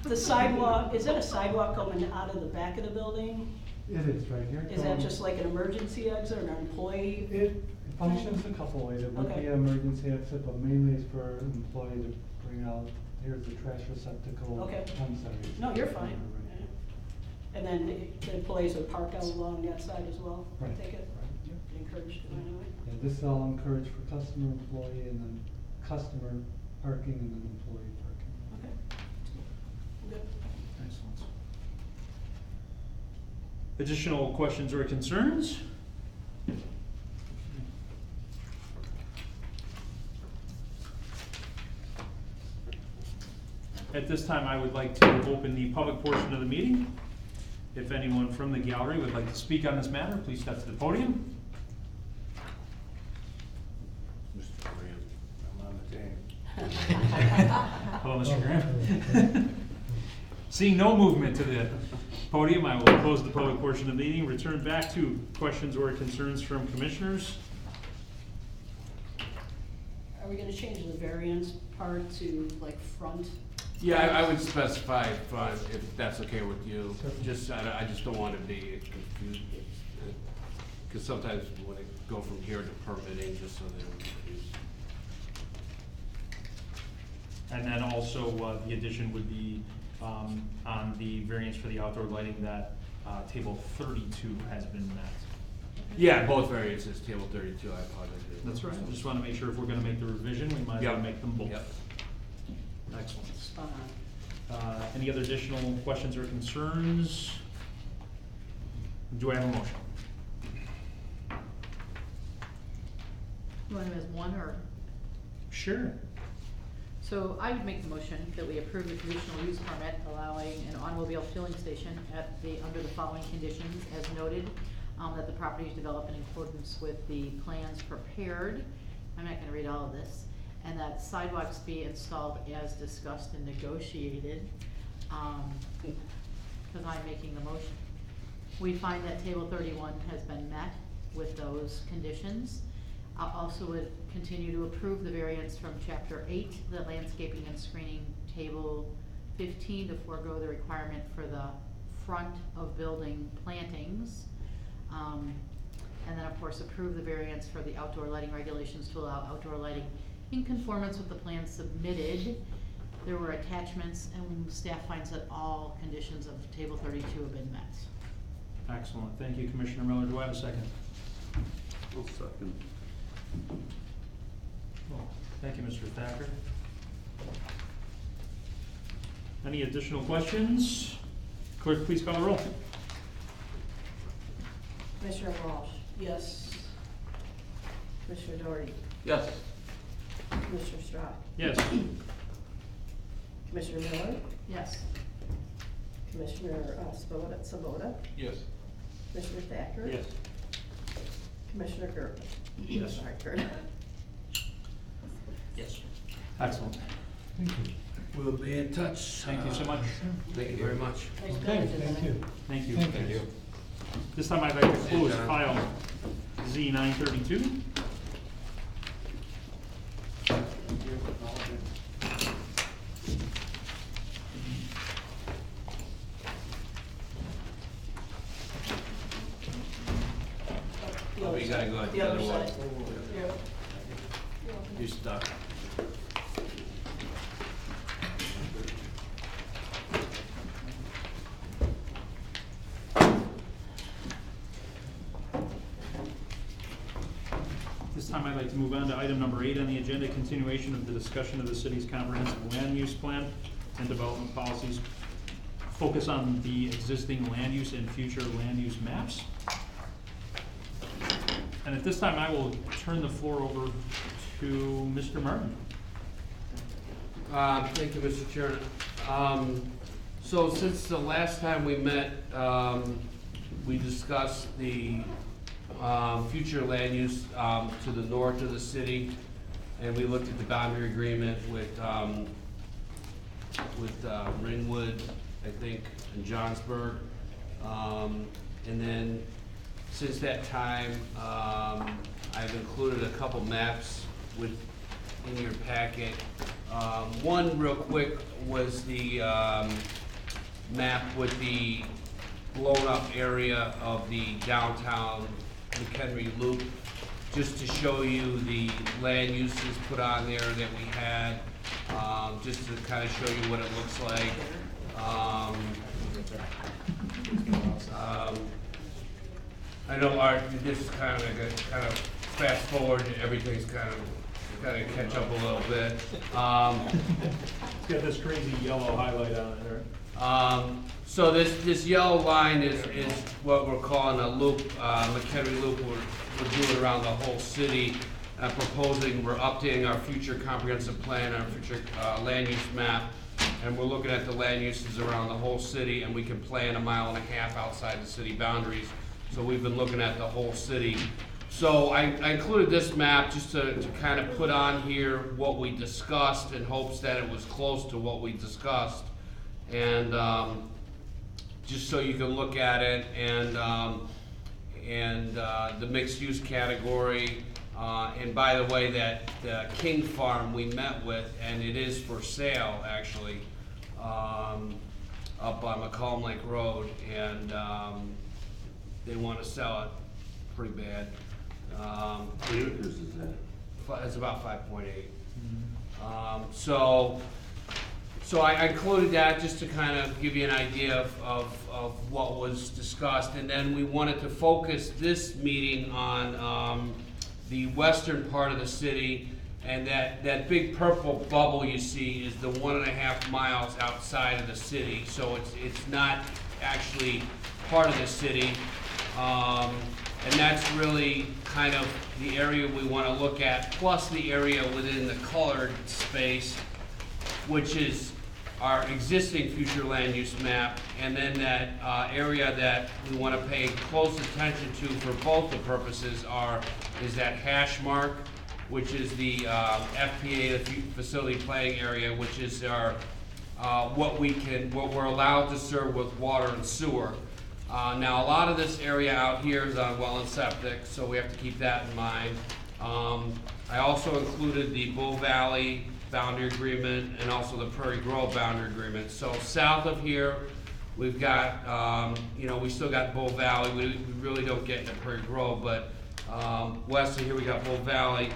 The sidewalk, is it a sidewalk coming out of the back of the building? It is right here. Is that just like an emergency exit or an employee? It functions a couple ways. It would be Okay. an emergency exit, but mainly it's for an employee to bring out, here's the trash receptacle. Okay. I'm sorry. No, you're fine. Right. Yeah. And then the employees would park out along that side as well, I Right. take it? Right, yeah. Encouraged to anyway. Yeah, this is all encouraged for customer, employee, and then customer parking and then employee parking. Okay. Good. Excellent. Additional questions or concerns? At this time, I would like to open the public portion of the meeting. If anyone from the gallery would like to speak on this matter, please step to the podium. Mr. Graham, I'm on the team. Hello, Mr. Graham. Seeing no movement to the podium, I will close the public portion of the meeting, return back to questions or concerns from commissioners. Are we gonna change the variance part to like front? Yeah, I would specify front, if that's okay with you. Just, I just don't want to be confused. Because sometimes when it go from here to permitting, just so they're confused. And then also, the addition would be, on the variance for the outdoor lighting that, table 32 has been met. Yeah, both variances, table 32, I apologize. That's right. Just wanna make sure if we're gonna make the revision, we might as well Yep. make them both. Yep. Excellent. Spot on. Any other additional questions or concerns? Do I have a motion? You want them as one or? Sure. So I would make the motion that we approve the conditional use permit allowing an automobile filling station under the following conditions as noted, that the property is developed in accordance with the plans prepared. I'm not gonna read all of this. And that sidewalks be installed as discussed and negotiated, because I'm making the motion. We find that table 31 has been met with those conditions. I also would continue to approve the variance from chapter 8, the landscaping and screening, table 15 to forego the requirement for the front of building plantings. And then of course approve the variance for the outdoor lighting regulations to allow outdoor lighting in conformance with the plan submitted. there were attachments, and staff finds that all conditions of table 32 have been met. Excellent, thank you, Commissioner Miller. Do I have a second? I'll second. Thank you, Mr. Thacker. Any additional questions? Clerk, please call the roll. Commissioner Walsh? Yes. Commissioner Doherty? Yes. Commissioner Strah? Yes. Commissioner Miller? Yes. Commissioner Sabota? Yes. Commissioner Thacker? Yes. Commissioner Gerber? Yes. Sorry, Kurt. Yes. Excellent. Thank you. We'll be in touch. Thank you so much. Thank you very much. Nice Okay, building thank design. you. Thank you. Thank you. This time I'd like to close file Z932. The Oh, other you gotta side. go at The the other other one. side. Yeah. You're stuck. This time I'd like to move on to item number 8 on the agenda, continuation of the discussion of the city's comprehensive land use plan and development policies. Focus on the existing land use and future land use maps. And at this time, I will turn the floor over to Mr. Martin. Thank you, Mr. Chairman. So since the last time we met, we discussed the future land use to the north of the city, and we looked at the boundary agreement with Ringwood, I think, and Johnsburg. And then since that time, I've included a couple maps in your packet. One real quick was the map with the blown up area of the downtown McHenry Loop, just to show you the land uses put on there that we had, just to kind of show you what it looks like. I know Art, this is kind of fast forward, everything's kind of catch up a little bit. It's got this crazy yellow highlight on it there. So this yellow line is what we're calling a loop, McHenry Loop. We're doing around the whole city. Proposing, we're updating our future comprehensive plan, our future land use map, and we're looking at the land uses around the whole city, and we can plan 1.5 miles outside the city boundaries. So we've been looking at the whole city. So I included this map just to kind of put on here what we discussed in hopes that it was close to what we discussed. And just so you can look at it, and the mixed use category. And by the way, that King Farm we met with, and it is for sale actually, up on McComb Lake Road, and they want to sell it pretty bad. How many acres is that? It's about 5.8. So I included that just to kind of give you an idea of what was discussed, and then we wanted to focus this meeting on the western part of the city, and that big purple bubble you see is the 1.5 miles outside of the city. So it's not actually part of the city, and that's really kind of the area we want to look at, plus the area within the colored space, which is our existing future land use map, and then that area that we want to pay close attention to for both the purposes is that hash mark, which is the FPA, the facility planning area, which is our what we're allowed to serve with water and sewer. Now, a lot of this area out here is on well and septic, so we have to keep that in mind. I also included the Bull Valley boundary agreement and also the Prairie Grove boundary agreement. So south of here, we've got, we still got Bull Valley. We really don't get into Prairie Grove, but west of here we got Bull Valley.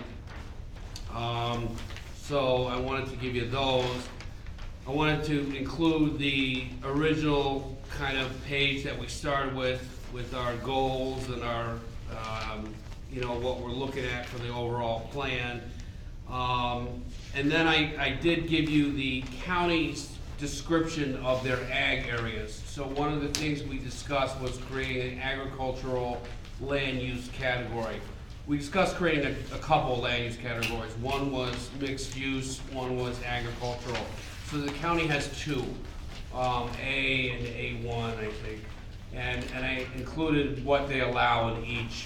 So I wanted to give you those. I wanted to include the original kind of page that we started with our goals and our, you know, what we're looking at for the overall plan. And then I did give you the county's description of their ag areas. So one of the things we discussed was creating an agricultural land use category. We discussed creating a couple land use categories. One was mixed use, one was agricultural. So the county has two, A and A1, I think. And I included what they allow in each.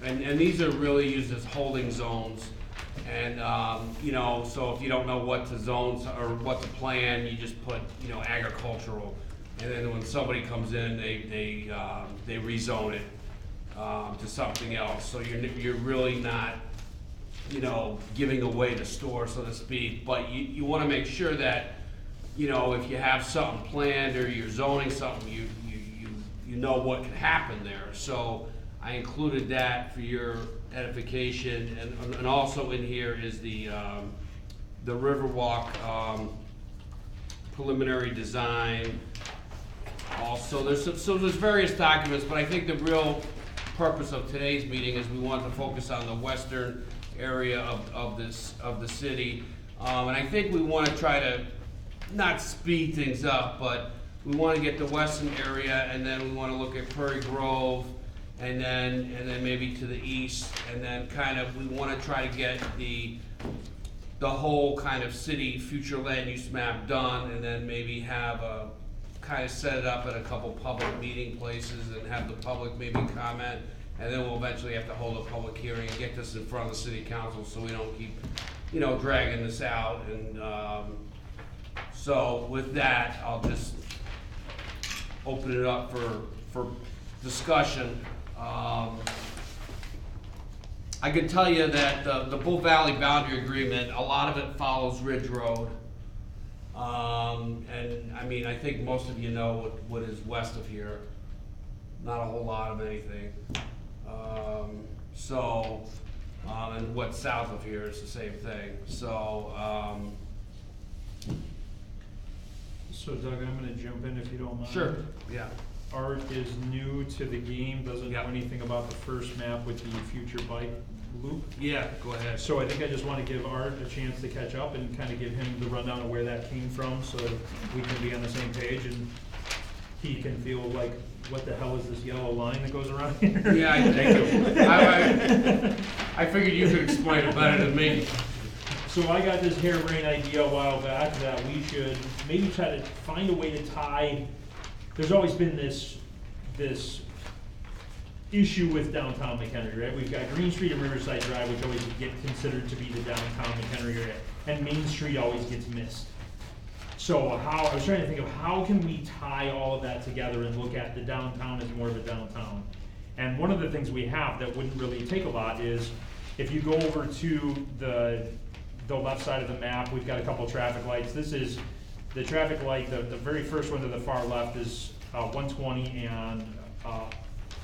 And these are really used as holding zones. And, you know, so if you don't know what to zones or what to plan, you just put, you know, agricultural. And then when somebody comes in, they rezone it to something else. So you're really not, you know, giving away the store, so to speak. But you want to make sure that, you know, if you have something planned or you're zoning something, you know what can happen there. So I included that for your edification, and also in here is the Riverwalk preliminary design. Also, there's various documents, but I think the real purpose of today's meeting is we want to focus on the western area of the city, and I think we want to try to not speed things up, but we want to get the western area, and then we want to look at Prairie Grove, and then maybe to the east, and then kind of we want to try to get the whole kind of city future land use map done, and then maybe have a kind of set it up at a couple public meeting places and have the public maybe comment, and then we'll eventually have to hold a public hearing and get this in front of the city council so we don't keep, you know, dragging this out. And so with that, I'll just open it up for discussion. I can tell you that the Bull Valley Boundary Agreement, a lot of it follows Ridge Road. And I mean, I think most of you know what is west of here. Not a whole lot of anything. And what's south of here is the same thing. So Doug, I'm gonna jump in if you don't mind. sure, yeah. Art is new to the game, doesn't know Yep. anything about the first map with the future bike loop. Yeah, go ahead. So I think I just want to give Art a chance to catch up and kind of give him the rundown of where that came from, so we can be on the same page and he can feel like, what the hell is this yellow line that goes around here? Yeah, thank you. I figured you could explain it better than me. So I got this harebrained idea a while back that we should maybe try to find a way to tie. There's always been this issue with downtown McHenry, right? We've got Green Street and Riverside Drive, which always get considered to be the downtown McHenry area, and Main Street always gets missed. So I was trying to think of how can we tie all of that together and look at the downtown as more of a downtown. And one of the things we have that wouldn't really take a lot is, if you go over to the left side of the map, we've got a couple traffic lights. This is the traffic light, the very first one to the far left is 120 and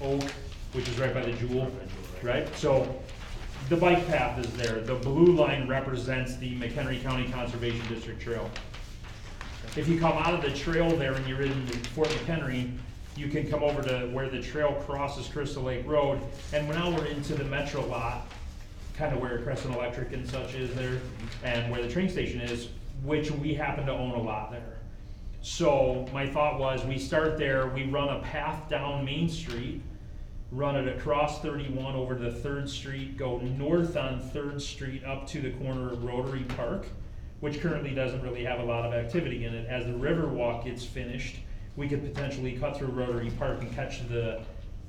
Oak, which is right by the Jewel, right? So the bike path is there. The blue line represents the McHenry County Conservation District Trail. If you come out of the trail there and you're in Fort McHenry, you can come over to where the trail crosses Crystal Lake Road, and now we're into the Metro lot, kind of where Crescent Electric and such is there, and where the train station is, which we happen to own a lot there. So my thought was, we start there, we run a path down Main Street, run it across 31 over to 3rd Street, go north on 3rd Street up to the corner of Rotary Park, which currently doesn't really have a lot of activity in it. As the Riverwalk gets finished, we could potentially cut through Rotary Park and catch the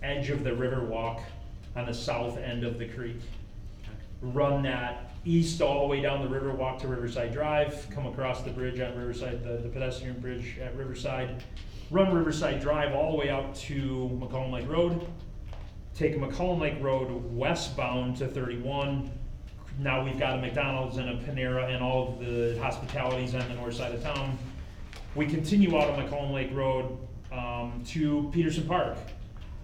edge of the Riverwalk on the south end of the creek. Run that east all the way down the Riverwalk to Riverside Drive, come across the bridge at Riverside, the pedestrian bridge at Riverside, run Riverside Drive all the way out to McCollum Lake Road, take McCollum Lake Road westbound to 31. Now we've got a McDonald's and a Panera and all of the hospitalities on the north side of town. We continue out on McCollum Lake Road to Peterson Park.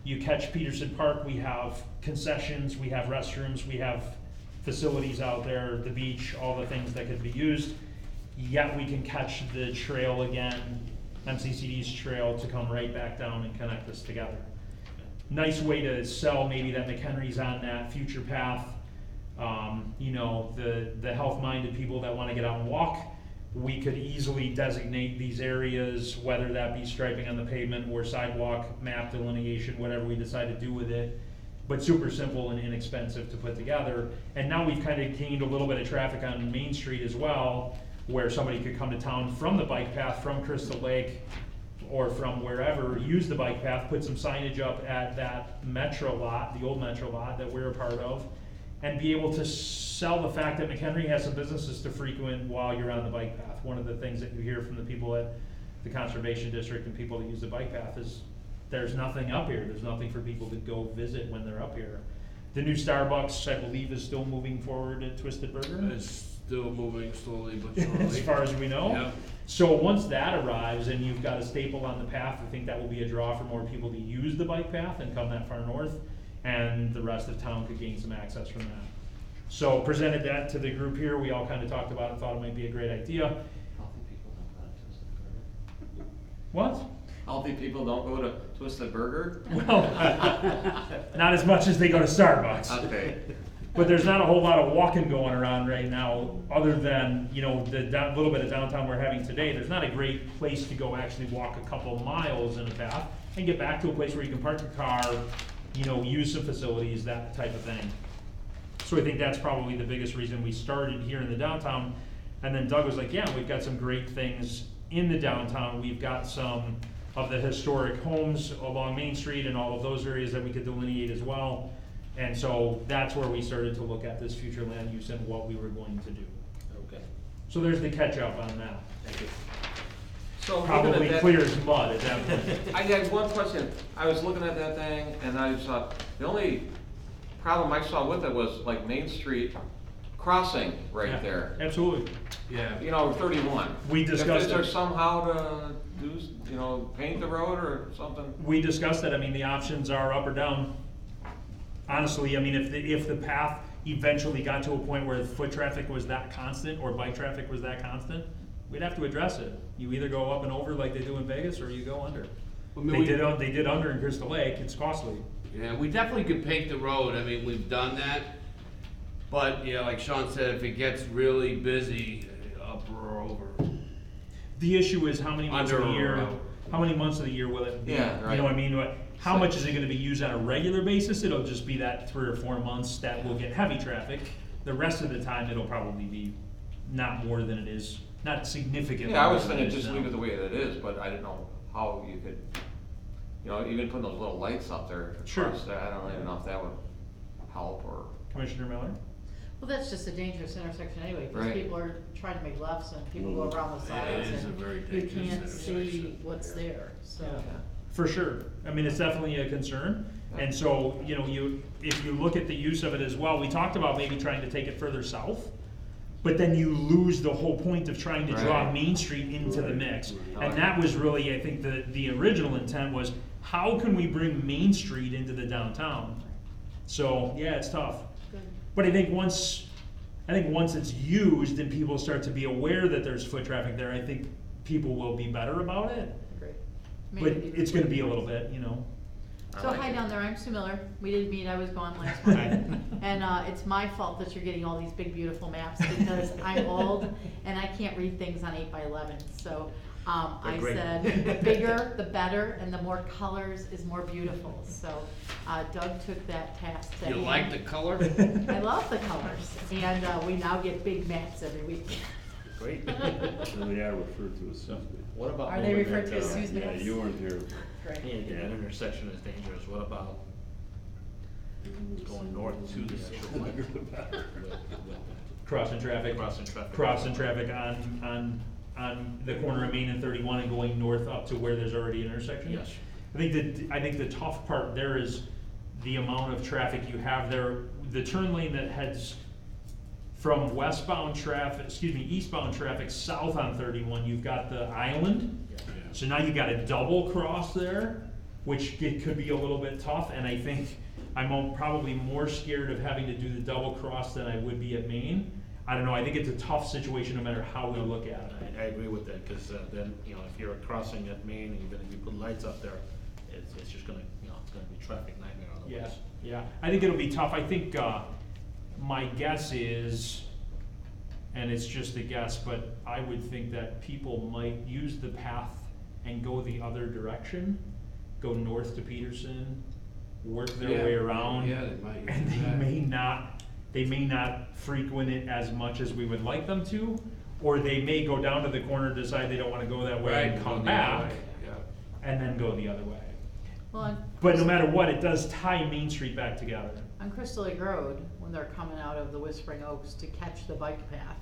You catch Peterson Park, we have concessions, we have restrooms, we have facilities out there, the beach, all the things that could be used. yet we can catch the trail again, MCCD's trail, to come right back down and connect us together. Nice way to sell maybe that McHenry's on that future path. You know, the health-minded people that wanna get out and walk, we could easily designate these areas, whether that be striping on the pavement or sidewalk map delineation, whatever we decide to do with it. But super simple and inexpensive to put together. And now we've kind of gained a little bit of traffic on Main Street as well, where somebody could come to town from the bike path, from Crystal Lake, or from wherever, use the bike path, put some signage up at that Metro lot, the old Metro lot that we're a part of, and be able to sell the fact that McHenry has some businesses to frequent while you're on the bike path. One of the things that you hear from the people at the Conservation District and people that use the bike path is there's nothing up here. There's nothing for people to go visit when they're up here. The new Starbucks, I believe, is still moving forward at Twisted Burger. It's still moving slowly but surely. As far as we know. Yep. So once that arrives and you've got a staple on the path, I think that will be a draw for more people to use the bike path and come that far north, and the rest of town could gain some access from that. So presented that to the group here, we all kind of talked about it, thought it might be a great idea. Healthy people don't go to Twisted Burger. What? Healthy people don't go to Twisted Burger? Well, not as much as they go to Starbucks. Okay. But there's not a whole lot of walking going around right now, other than, you know, the little bit of downtown we're having today. There's not a great place to go actually walk a couple miles in a path and get back to a place where you can park your car, you know, use some facilities, that type of thing. So I think that's probably the biggest reason we started here in the downtown. And then Doug was like, yeah, we've got some great things in the downtown. We've got some of the historic homes along Main Street and all of those areas that we could delineate as well. And so that's where we started to look at this future land use and what we were going to do. Okay, So there's the catch up on that. thank you. So looking at Probably that- clear as mud at that point. I had one question. I was looking at that thing and I saw, the only problem I saw with it was like Main Street crossing Yeah, right there. Absolutely. Yeah. You know, 31. We discussed Is there it. somehow to do, you know, paint the road or something? We discussed that. I mean, the options are up or down. Honestly, I mean, if the path eventually got to a point where foot traffic was that constant or bike traffic was that constant, we'd have to address it. You either go up and over like they do in Vegas, or you go under. I mean, They did under in Crystal Lake. It's costly. Yeah, we definitely could paint the road, I mean, we've done that, but, yeah, like Sean said, if it gets really busy, up or over. The issue is how many months of the Under or year, over. how many months of the year will it be? Yeah, You right. know what I mean? How much is it gonna be used on a regular basis? It'll just be that 3 or 4 months that will get heavy traffic. The rest of the time, it'll probably be not more than it is, not significantly. Yeah, I was more than thinking it is just now. leave it the way it is, but I didn't know how you could, you know, even putting those little lights up there. Sure. across there, I don't even know if that would help or. Commissioner Miller? Well, that's just a dangerous intersection anyway, because Right. people are trying to make lefts and people go around the Yeah, it sides is a and very you dangerous can't see intersection. what's there, so. For sure. I mean, it's definitely a concern. And so, you know, if you look at the use of it as well, we talked about maybe trying to take it further south, but then you lose the whole point of trying to draw Right. Main Street into the mix. Right. And that was really, I think, the original intent was, how can we bring Main Street into the downtown? So, yeah, it's tough. Good. But I think once it's used and people start to be aware that there's foot traffic there, I think people will be better about it. Great. But Maybe it's gonna be a little bit, you know. So hi down there, I'm Sue Miller. We didn't meet, I was gone last month. And it's my fault that you're getting all these big beautiful maps because I'm old and I can't read things on 8x11. So I They're great. said, the bigger, the better, and the more colors is more beautiful. So Doug took that task to You hand. like the color? I love the colors. And we now get big maps every week. Great. And they are referred to as Susan. What about? Are they moving referred that, to as Sue's Yeah, maps? you weren't here. Great. Yeah, that intersection is dangerous, what about going north to the actual? Crossing traffic. Crossing traffic on the corner of Main and 31 and going north up to where there's already an intersection. Yes. I think the tough part there is the amount of traffic you have there. The turn lane that heads from eastbound traffic south on 31, you've got the island. So now you've got a double cross there, which could be a little bit tough, and I think I'm probably more scared of having to do the double cross than I would be at Main. I don't know, I think it's a tough situation no matter how we look at it. I agree with that, cause then, you know, if you're crossing at Main, even if you put lights up there, it's just gonna, you know, it's gonna be a traffic nightmare Yeah, otherwise. yeah, I think it'll be tough, I think, my guess is, and it's just a guess, but I would think that people might use the path and go the other direction, go north to Peterson, work their way around. Yeah, they might. And they may not frequent it as much as we would like them to, or they may go down to the corner, decide they don't wanna go that way and come back, and then go the other way. Well, But no matter what, it does tie Main Street back together. on Crystal Lake Road, when they're coming out of the Whispering Oaks to catch the bike path,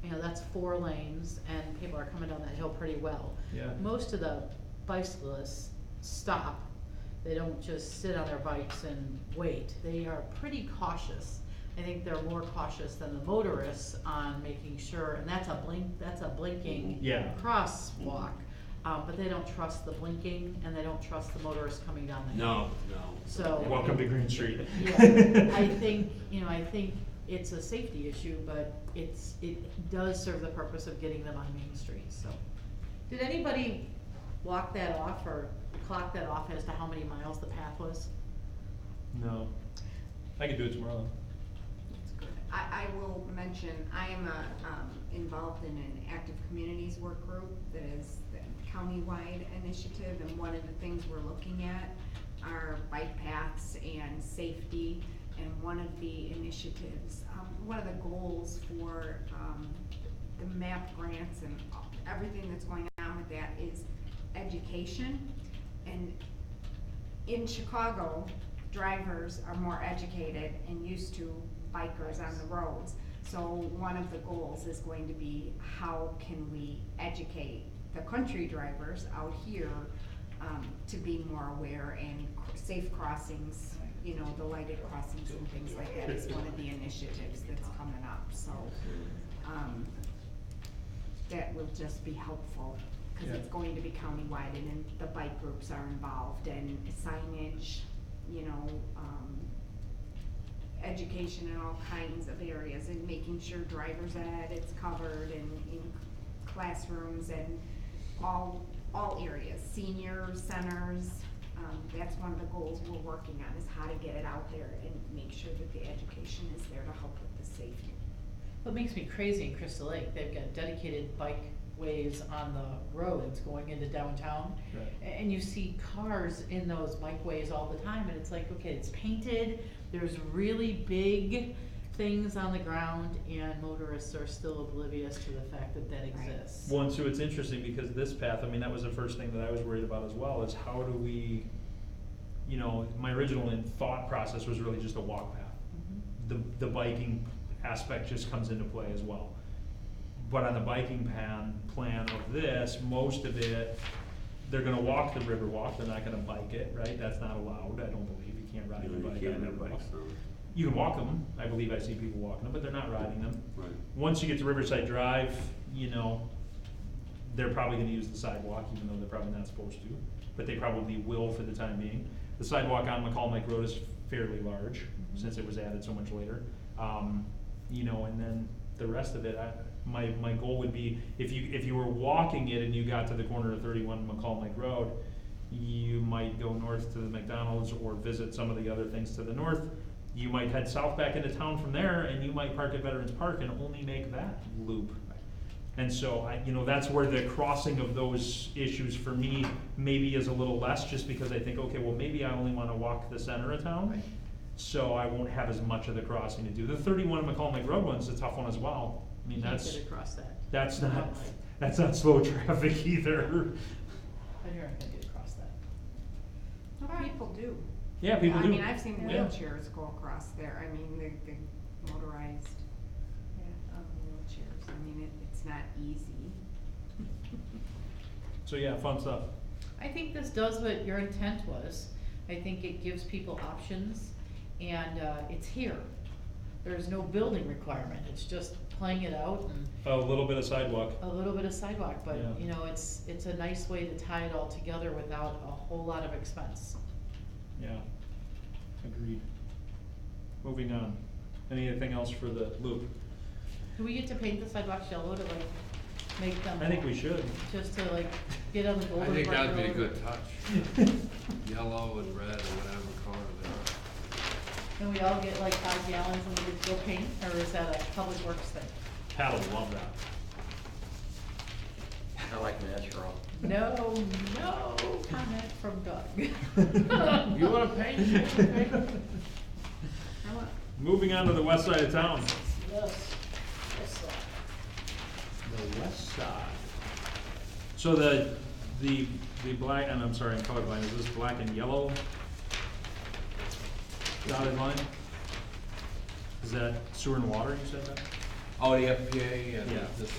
you know, that's 4 lanes and people are coming down that hill pretty well. Yeah. Most of the bicyclists stop. They don't just sit on their bikes and wait. They are pretty cautious. I think they're more cautious than the motorists on making sure, and that's a blinking Yeah. crosswalk. But they don't trust the blinking and they don't trust the motorists coming down the hill. No. So. Welcome to Green Street. Yeah, I think it's a safety issue, but it does serve the purpose of getting them on Main Street, so. Did anybody walk that off or clock that off as to how many miles the path was? No. I could do it tomorrow. I will mention, I am involved in an active communities work group that is the county-wide initiative, and one of the things we're looking at are bike paths and safety, and one of the initiatives, one of the goals for the MAP grants and everything that's going on with that is education. And in Chicago, drivers are more educated and used to bikers on the roads. So one of the goals is going to be how can we educate the country drivers out here to be more aware, and safe crossings, you know, the lighted crossings and things like that is one of the initiatives that's coming up. So that will just be helpful, because it's going to be countywide, and then the bike groups are involved, and signage, you know, education in all kinds of areas, and making sure driver's ed is covered, and in classrooms and all areas, senior centers. That's one of the goals we're working on, is how to get it out there and make sure that the education is there to help with the safety. What makes me crazy in Crystal Lake, they've got dedicated bike ways on the roads going into downtown. Right. And you see cars in those bikeways all the time, and it's like, okay, it's painted, there's really big things on the ground, and motorists are still oblivious to the fact that that exists. Well, and so it's interesting because this path, I mean, that was the first thing that I was worried about as well, is how do we, you know, my original thought process was really just a walk path. The biking aspect just comes into play as well. But on the biking plan of this, most of it, they're gonna walk the river walk, they're not gonna bike it, right? That's not allowed, I don't believe, you can't ride a bike on that bike. You can walk them, I believe I see people walking them, but they're not riding them. Right. Once you get to Riverside Drive, you know, they're probably gonna use the sidewalk, even though they're probably not supposed to, but they probably will for the time being. The sidewalk on McCall Lake Road is fairly large, since it was added so much later. You know, and then the rest of it, my goal would be, if you were walking it and you got to the corner of 31 McCall Lake Road, you might go north to the McDonald's or visit some of the other things to the north. You might head south back into town from there, and you might park at Veterans Park and only make that loop. And so you know, that's where the crossing of those issues for me maybe is a little less, just because I think, okay, well, maybe I only wanna walk the center of town. Right. So I won't have as much of the crossing to do. The 31 McCall Lake Road one's a tough one as well. I mean, Can't get across that. that's not slow traffic either. But you're not gonna get across that. Well, people do. Yeah, people do. I mean, I've seen Yeah. wheelchairs go across there. I mean, the motorized wheelchairs. I mean, it's not easy. So yeah, fun stuff. I think this does what your intent was. I think it gives people options, and it's here. There's no building requirement, it's just playing it out and A little bit of sidewalk. a little bit of sidewalk, but Yeah. you know, it's a nice way to tie it all together without a whole lot of expense. Yeah, agreed. Moving on. Anything else for the loop? Do we get to paint the sidewalks yellow to like make them? I think we should. Just to like get on the I golden think bright that'd be a road. good touch. Yellow and red or whatever color they are. And we all get like 5 gallons and we just go paint, or is that a public works thing? Pat will love that. I like natural. No comment from Doug. You wanna paint? Okay. Moving on to the west side of town. Yes, yes, The west side. So the black, and I'm sorry, I'm colorblind, is this black and yellow dotted line? Is that sewer and water, you said that? Oh, the FPA and Yeah. this,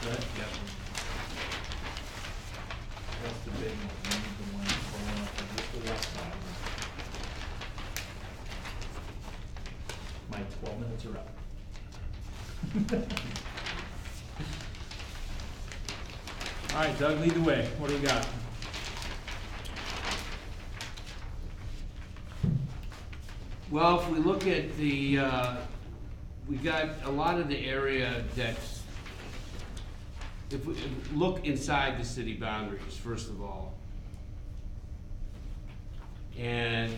Right? Yep. That's the big one, the one going up on just the west side. My 12 minutes are up. All right, Doug, lead the way. What do we got? Well, if we look at the, we got a lot of the area that's, if we look inside the city boundaries, first of all. And,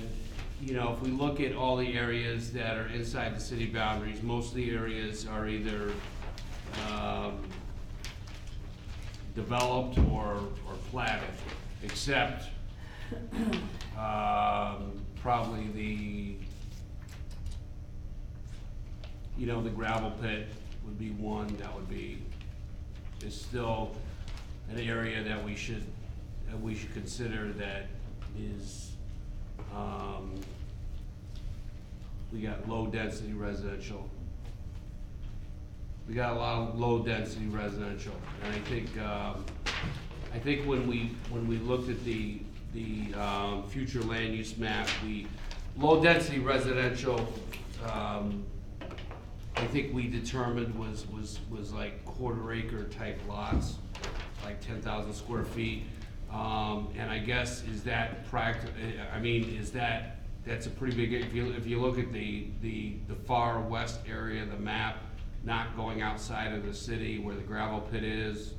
you know, if we look at all the areas that are inside the city boundaries, most of the areas are either, developed or platted, except, probably the, you know, the gravel pit would be one that would be, is still an area that we should consider that is, we got low density residential. We got a lot of low density residential, and I think when we looked at the future land use map, low density residential, I think we determined was like quarter acre type lots, like 10,000 square feet. And I guess, is that I mean, that's a pretty big, if you look at the far west area of the map, not going outside of the city where the gravel pit is,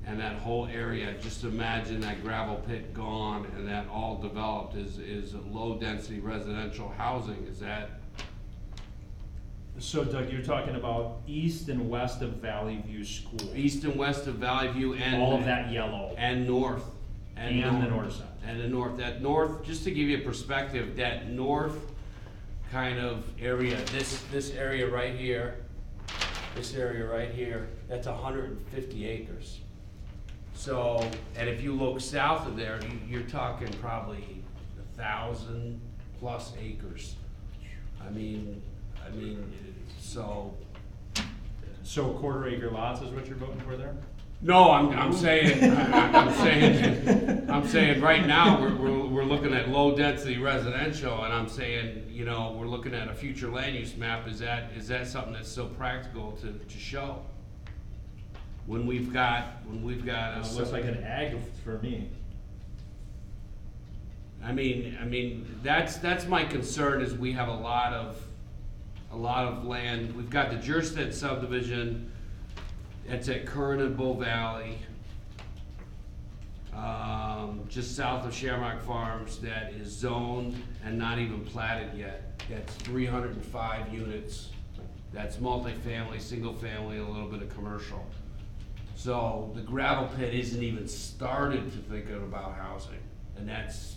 and that whole area, just imagine that gravel pit gone and that all developed is a low density residential housing. Is that? So Doug, you're talking about east and west of Valley View School. East and west of Valley View and All of that yellow. and north. And the north side. And the north, that north, just to give you a perspective, that north kind of area, this area right here, that's 150 acres. So, and if you look south of there, you're talking probably 1,000 plus acres. I mean, so. So quarter acre lots is what you're voting for there? No, I'm saying right now, we're looking at low density residential, and I'm saying, you know, we're looking at a future land use map. Is that something that's so practical to show? When we've got a. Looks like an ag for me. I mean, that's my concern, is we have a lot of land. We've got the Jerstead subdivision. It's at Curran and Bull Valley, just south of Shamrock Farms, that is zoned and not even platted yet. That's 305 units. That's multifamily, single family, a little bit of commercial. So the gravel pit isn't even started to think about housing, and that's,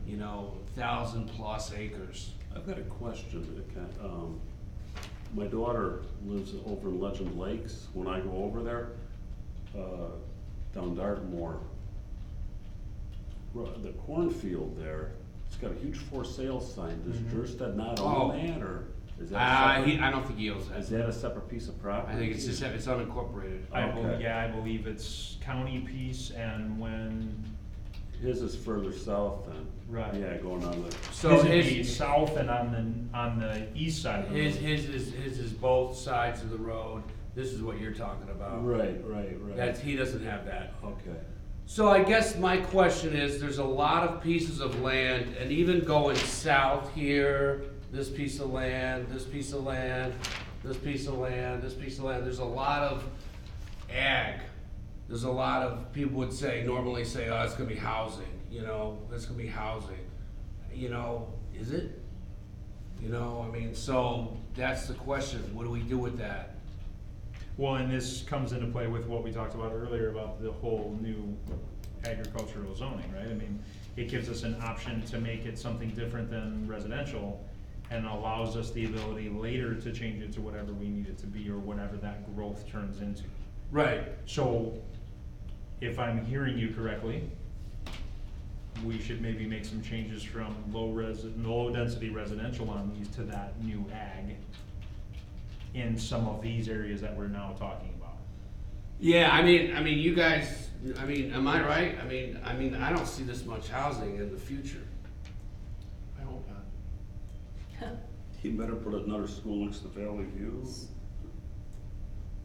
you know, 1,000 plus acres. I've got a question. My daughter lives over in Legend Lakes. When I go over there, down Dartmoor, the cornfield there, it's got a huge for sale sign. Does Jerstead not own that, or is that? I don't think he owns that. Is that a separate piece of property? I think it's unincorporated. Okay. I believe it's county piece, and when. His is further south then. Right. Yeah, going on the. So His would be south and on the east side of the road. His is both sides of the road. This is what you're talking about. Right. He doesn't have that. Okay. So I guess my question is, there's a lot of pieces of land, and even going south here, this piece of land, this piece of land, this piece of land, this piece of land. There's a lot of ag. There's a lot of, people would say, normally say, oh, it's gonna be housing, you know, it's gonna be housing. You know, is it? You know, I mean, so that's the question, what do we do with that? Well, and this comes into play with what we talked about earlier about the whole new agricultural zoning, right? I mean, it gives us an option to make it something different than residential and allows us the ability later to change it to whatever we need it to be or whatever that growth turns into. Right. So, if I'm hearing you correctly, we should maybe make some changes from low density residential on these to that new ag in some of these areas that we're now talking about. Yeah, I mean, you guys, I mean, am I right? I mean, I don't see this much housing in the future. I hope not. He better put another school next to Valley View.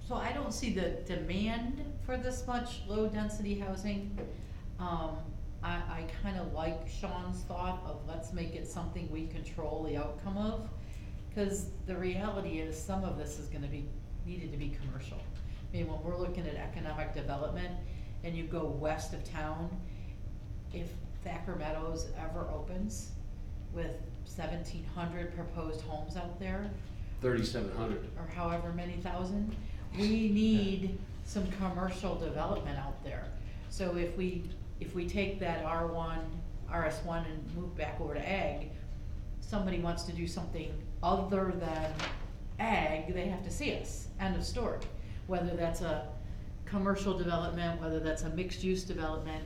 So I don't see the demand for this much low-density housing. I kinda like Sean's thought of let's make it something we control the outcome of. Cause the reality is some of this is gonna be, needed to be commercial. I mean, when we're looking at economic development and you go west of town, if Thacker Meadows ever opens with 1,700 proposed homes out there, 3,700. or however many thousand, we need some commercial development out there. So if we take that R1, RS1 and move back over to ag, somebody wants to do something other than ag, they have to see us, end of story. Whether that's a commercial development, whether that's a mixed-use development,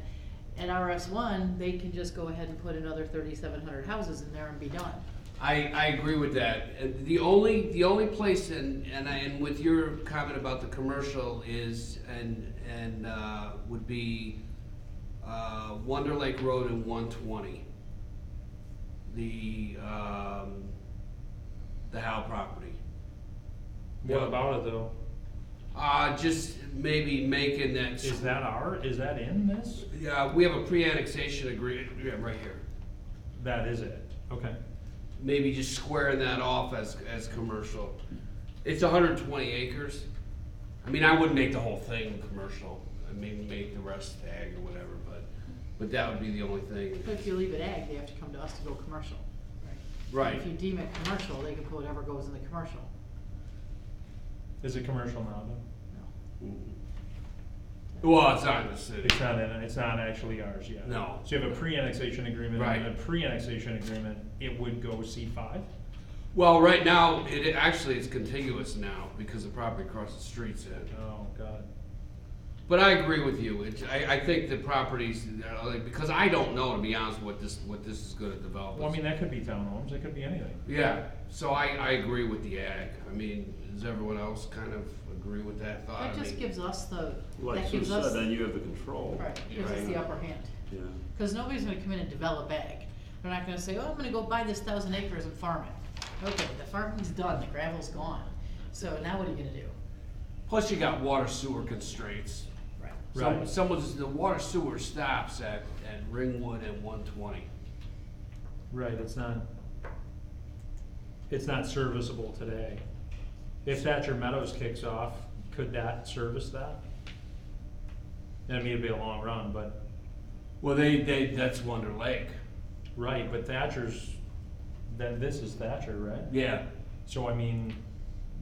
at RS1, they can just go ahead and put another 3,700 houses in there and be done. I agree with that. And the only place, and with your comment about the commercial is, would be Wonder Lake Road and 120. The Howe property. What about it though? Just maybe making that. Is that in this? Yeah, we have a pre-annexation agreement, yeah, right here. That is it, okay. Maybe just squaring that off as commercial. It's 120 acres. I mean, I wouldn't make the whole thing commercial. I mean, make the rest ag or whatever, but that would be the only thing. But if you leave it ag, they have to come to us to go commercial. Right. If you deem it commercial, they can put whatever goes in the commercial. Is it commercial now though? Mhm. Well, it's not in the city. It's not actually ours yet. No. So you have a pre-annexation agreement, Right. and a pre-annexation agreement, it would go C5? Well, right now, it's contiguous now because the property across the street's in. Oh, got it. But I agree with you. I think the properties, because I don't know, to be honest, what this is gonna develop. Well, I mean, that could be townhomes, it could be anything. Yeah, so I agree with the ag. I mean, does everyone else kind of agree with that thought? That just gives us the, Like that Sue gives said, us, then you have the control. right, gives us the upper hand. Yeah. Cause nobody's gonna come in and develop ag. They're not gonna say, oh, I'm gonna go buy this 1,000 acres and farm it. Okay, the farming's done, the gravel's gone. So now what are you gonna do? Plus you got water sewer constraints. Right. Right. The water sewer stops at Ringwood and 120. Right, it's not serviceable today. If Thatcher Meadows kicks off, could that service that? I mean, it'd be a long run, but. Well, that's Wonder Lake. Right, but then this is Thatcher, right? Yeah. So I mean,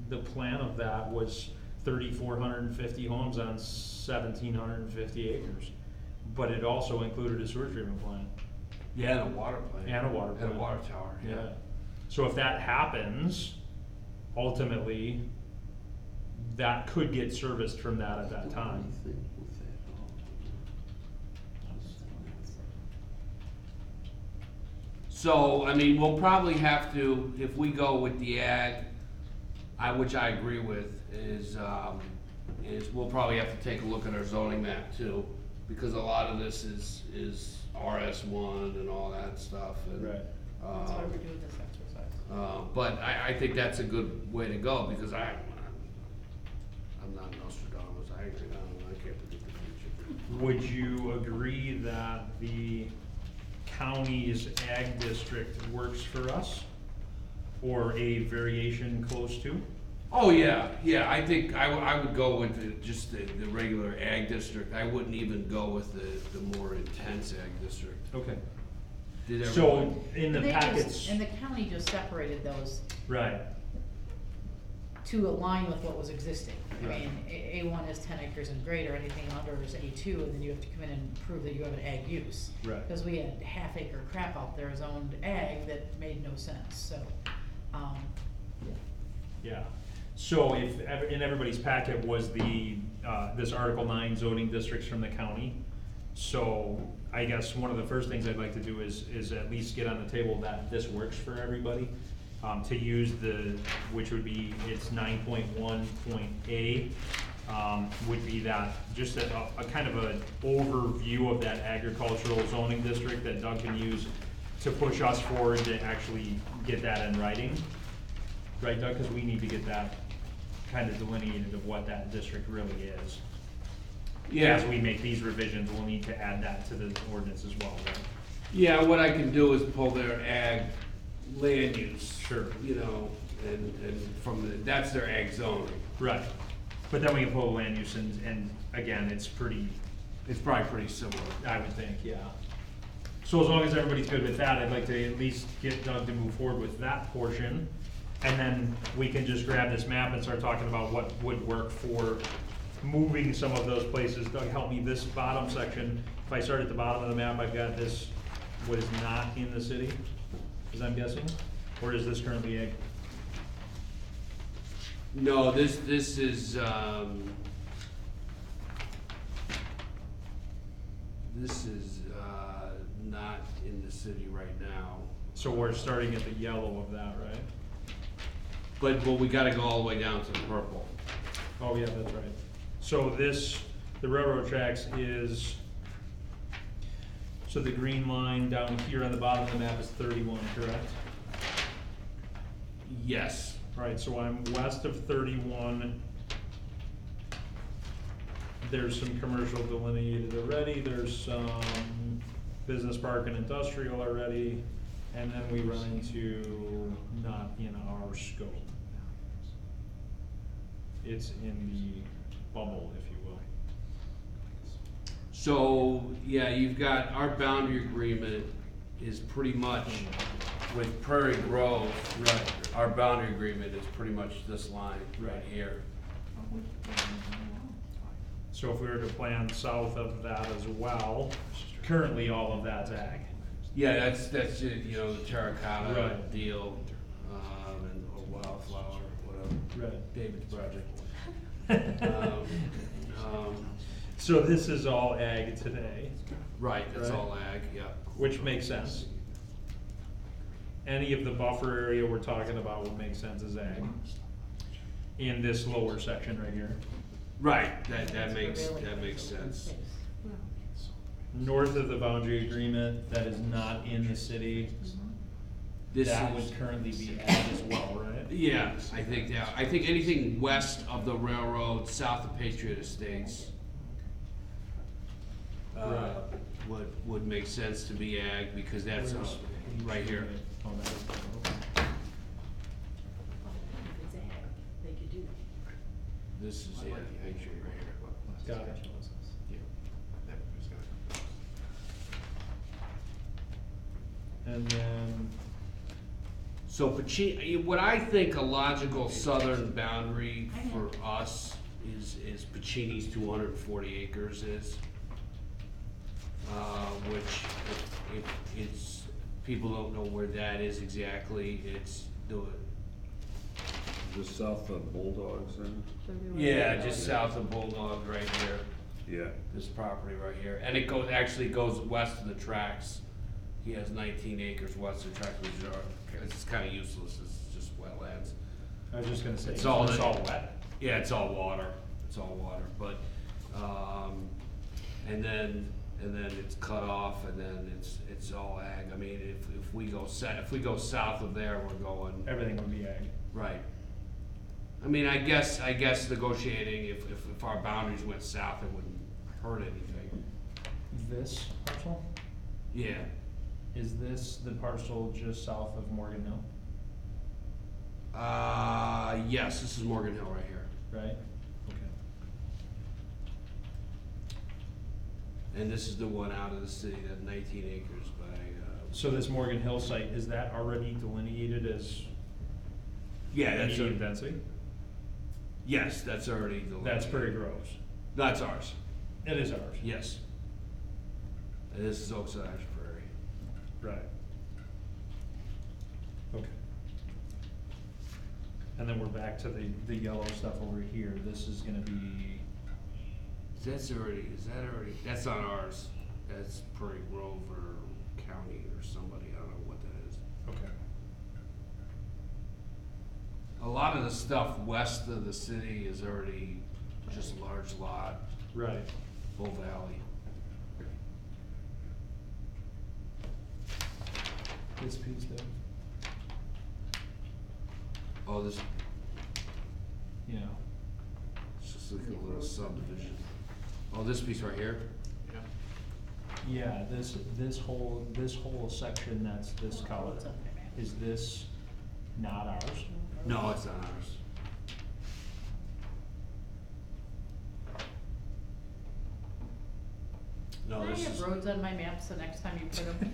the plan of that was 3,450 homes on 1,750 acres. But it also included a sewer treatment plant. Yeah, and a water plant. And a water plant. And a water tower, yeah. So if that happens, ultimately, that could get serviced from that at that time. So, I mean, we'll probably have to, if we go with the ag, which I agree with, is we'll probably have to take a look at our zoning map too, because a lot of this is RS1 and all that stuff. And, Right. That's why we're doing this exercise. but I think that's a good way to go, because I'm not Nostradamus. I can't predict the future. Would you agree that the county's ag district works for us? or a variation close to? Oh, yeah, I think I would go with just the regular ag district. I wouldn't even go with the more intense ag district. Okay. Did So, everyone? in the They packets. just- And the county just separated those Right, to align with what was existing. I Right. mean, A1 is 10 acres and greater, anything under is A2, and then you have to come in and prove that you have an ag use. Right. Because we had half-acre crap out there zoned ag that made no sense, so, yeah. So in everybody's packet was this Article 9 zoning districts from the county. So I guess one of the first things I'd like to do is at least get on the table that this works for everybody. To use which would be, it's 9.1.A, would be that, just a kind of an overview of that agricultural zoning district that Doug can use to push us forward to actually get that in writing. Right, Doug, because we need to get that kind of delineated of what that district really is. Yeah. As we make these revisions, we'll need to add that to the ordinance as well, right? Yeah, what I can do is pull their ag land use. Sure. You know, and that's their ag zoning. Right, but then we can pull land use and again, it's probably pretty similar. I would think, yeah. So as long as everybody's good with that, I'd like to at least get Doug to move forward with that portion. And then we can just grab this map and start talking about what would work for moving some of those places. Doug, help me, this bottom section, if I start at the bottom of the map, I've got this, what is not in the city, as I'm guessing? Or is this currently ag? No, this is, not in the city right now. So we're starting at the yellow of that, right? But we gotta go all the way down to the purple. Oh, yeah, that's right. So the railroad tracks is, so the green line down here on the bottom of the map is 31, correct? Yes. All right, so I'm west of 31. There's some commercial delineated already, there's some business park and industrial already, and then we run into not in our scope. It's in the bubble, if you will. So, yeah, you've got, our boundary agreement is pretty much with Prairie Grove. Right. Our boundary agreement is pretty much this line right Right. here. So if we were to plan south of that as well, currently all of that's ag. Yeah, that's it, you know, the terracotta Right. deal, and or wildflower, whatever. Right. David's project. So this is all ag today, Right, that's Right. all ag, yeah. which makes sense. Any of the buffer area we're talking about would make sense as ag. In this lower section right here. Right, that prevailing makes sense. space. North of the boundary agreement, that is not in the city, This that is, would currently be ag as well, right? yeah, I think anything west of the railroad, south of Patriot Estates, Right. would make sense to be ag, because that's, right here. Oh, that is, okay. If it's ag, they could do that. This is, yeah, Patriot right here. Got it. And then, So what I think a logical southern boundary for us is Pacini's 240 acres is. Which, if it's, people don't know where that is exactly, it's Just south of Bulldogs then? yeah, just south of Bulldog right here, Yeah. this property right here. And it actually goes west of the tracks. He has 19 acres west of the tracks, which are, it's kinda useless, it's just wetlands. I was just gonna say, It's it's all all wet. Yeah, it's all water, but, and then it's cut off, and then it's all ag. I mean, if we go south of there, we're going, Everything would be ag. right. I mean, I guess negotiating, if our boundaries went south, it wouldn't hurt anything. This parcel, Yeah, is this the parcel just south of Morgan Hill? Yes, this is Morgan Hill right here. Right? Okay. And this is the one out of the city, that 19 acres by, So this Morgan Hill site, is that already delineated as yeah, that's, medium density? yes, that's already the. That's Prairie Groves. That's ours, It is ours. yes. And this is Oaks Prairie. Right. Okay. And then we're back to the yellow stuff over here. This is gonna be, Is that already, that's not ours. That's Prairie Grove or County or somebody, I don't know what that is. okay. A lot of the stuff west of the city is already just large lot, Right. full valley. This piece there. Oh, this, Yeah. it's just like a little subdivision. Oh, this piece right here? Yeah, this whole section that's this color, is this not ours? No, it's not ours. No, Can I this have is, roads on my maps the next time you put them?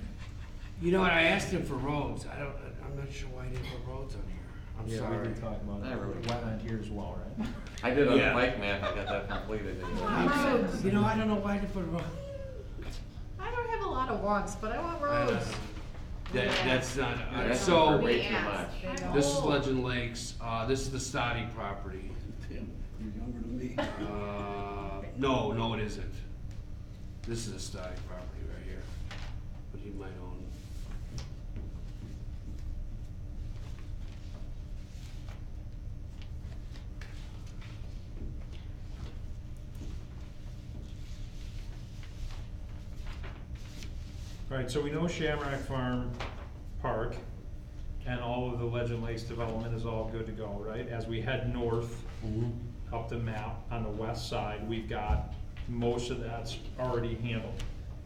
you know what, I asked him for roads. I'm not sure why he didn't put roads on here. I'm Yeah, sorry. we did talk about I it. wrote it. Wetland here as well, right? I did on the Yeah. bike map, I got that completed. You know, I don't know why he didn't put roads. I don't have a lot of wants, but I want I know. roads. That's not, That's so, for way We too asked. much. They this is don't. Legend Lakes, this is the Stoddy property. Tim, you're younger than me. No, it isn't. This is a Stoddy property right here, but he might own. Alright, so we know Shamrock Farm Park and all of the Legend Lakes development is all good to go, right? As we head north up the map on the west side, we've got most of that's already handled.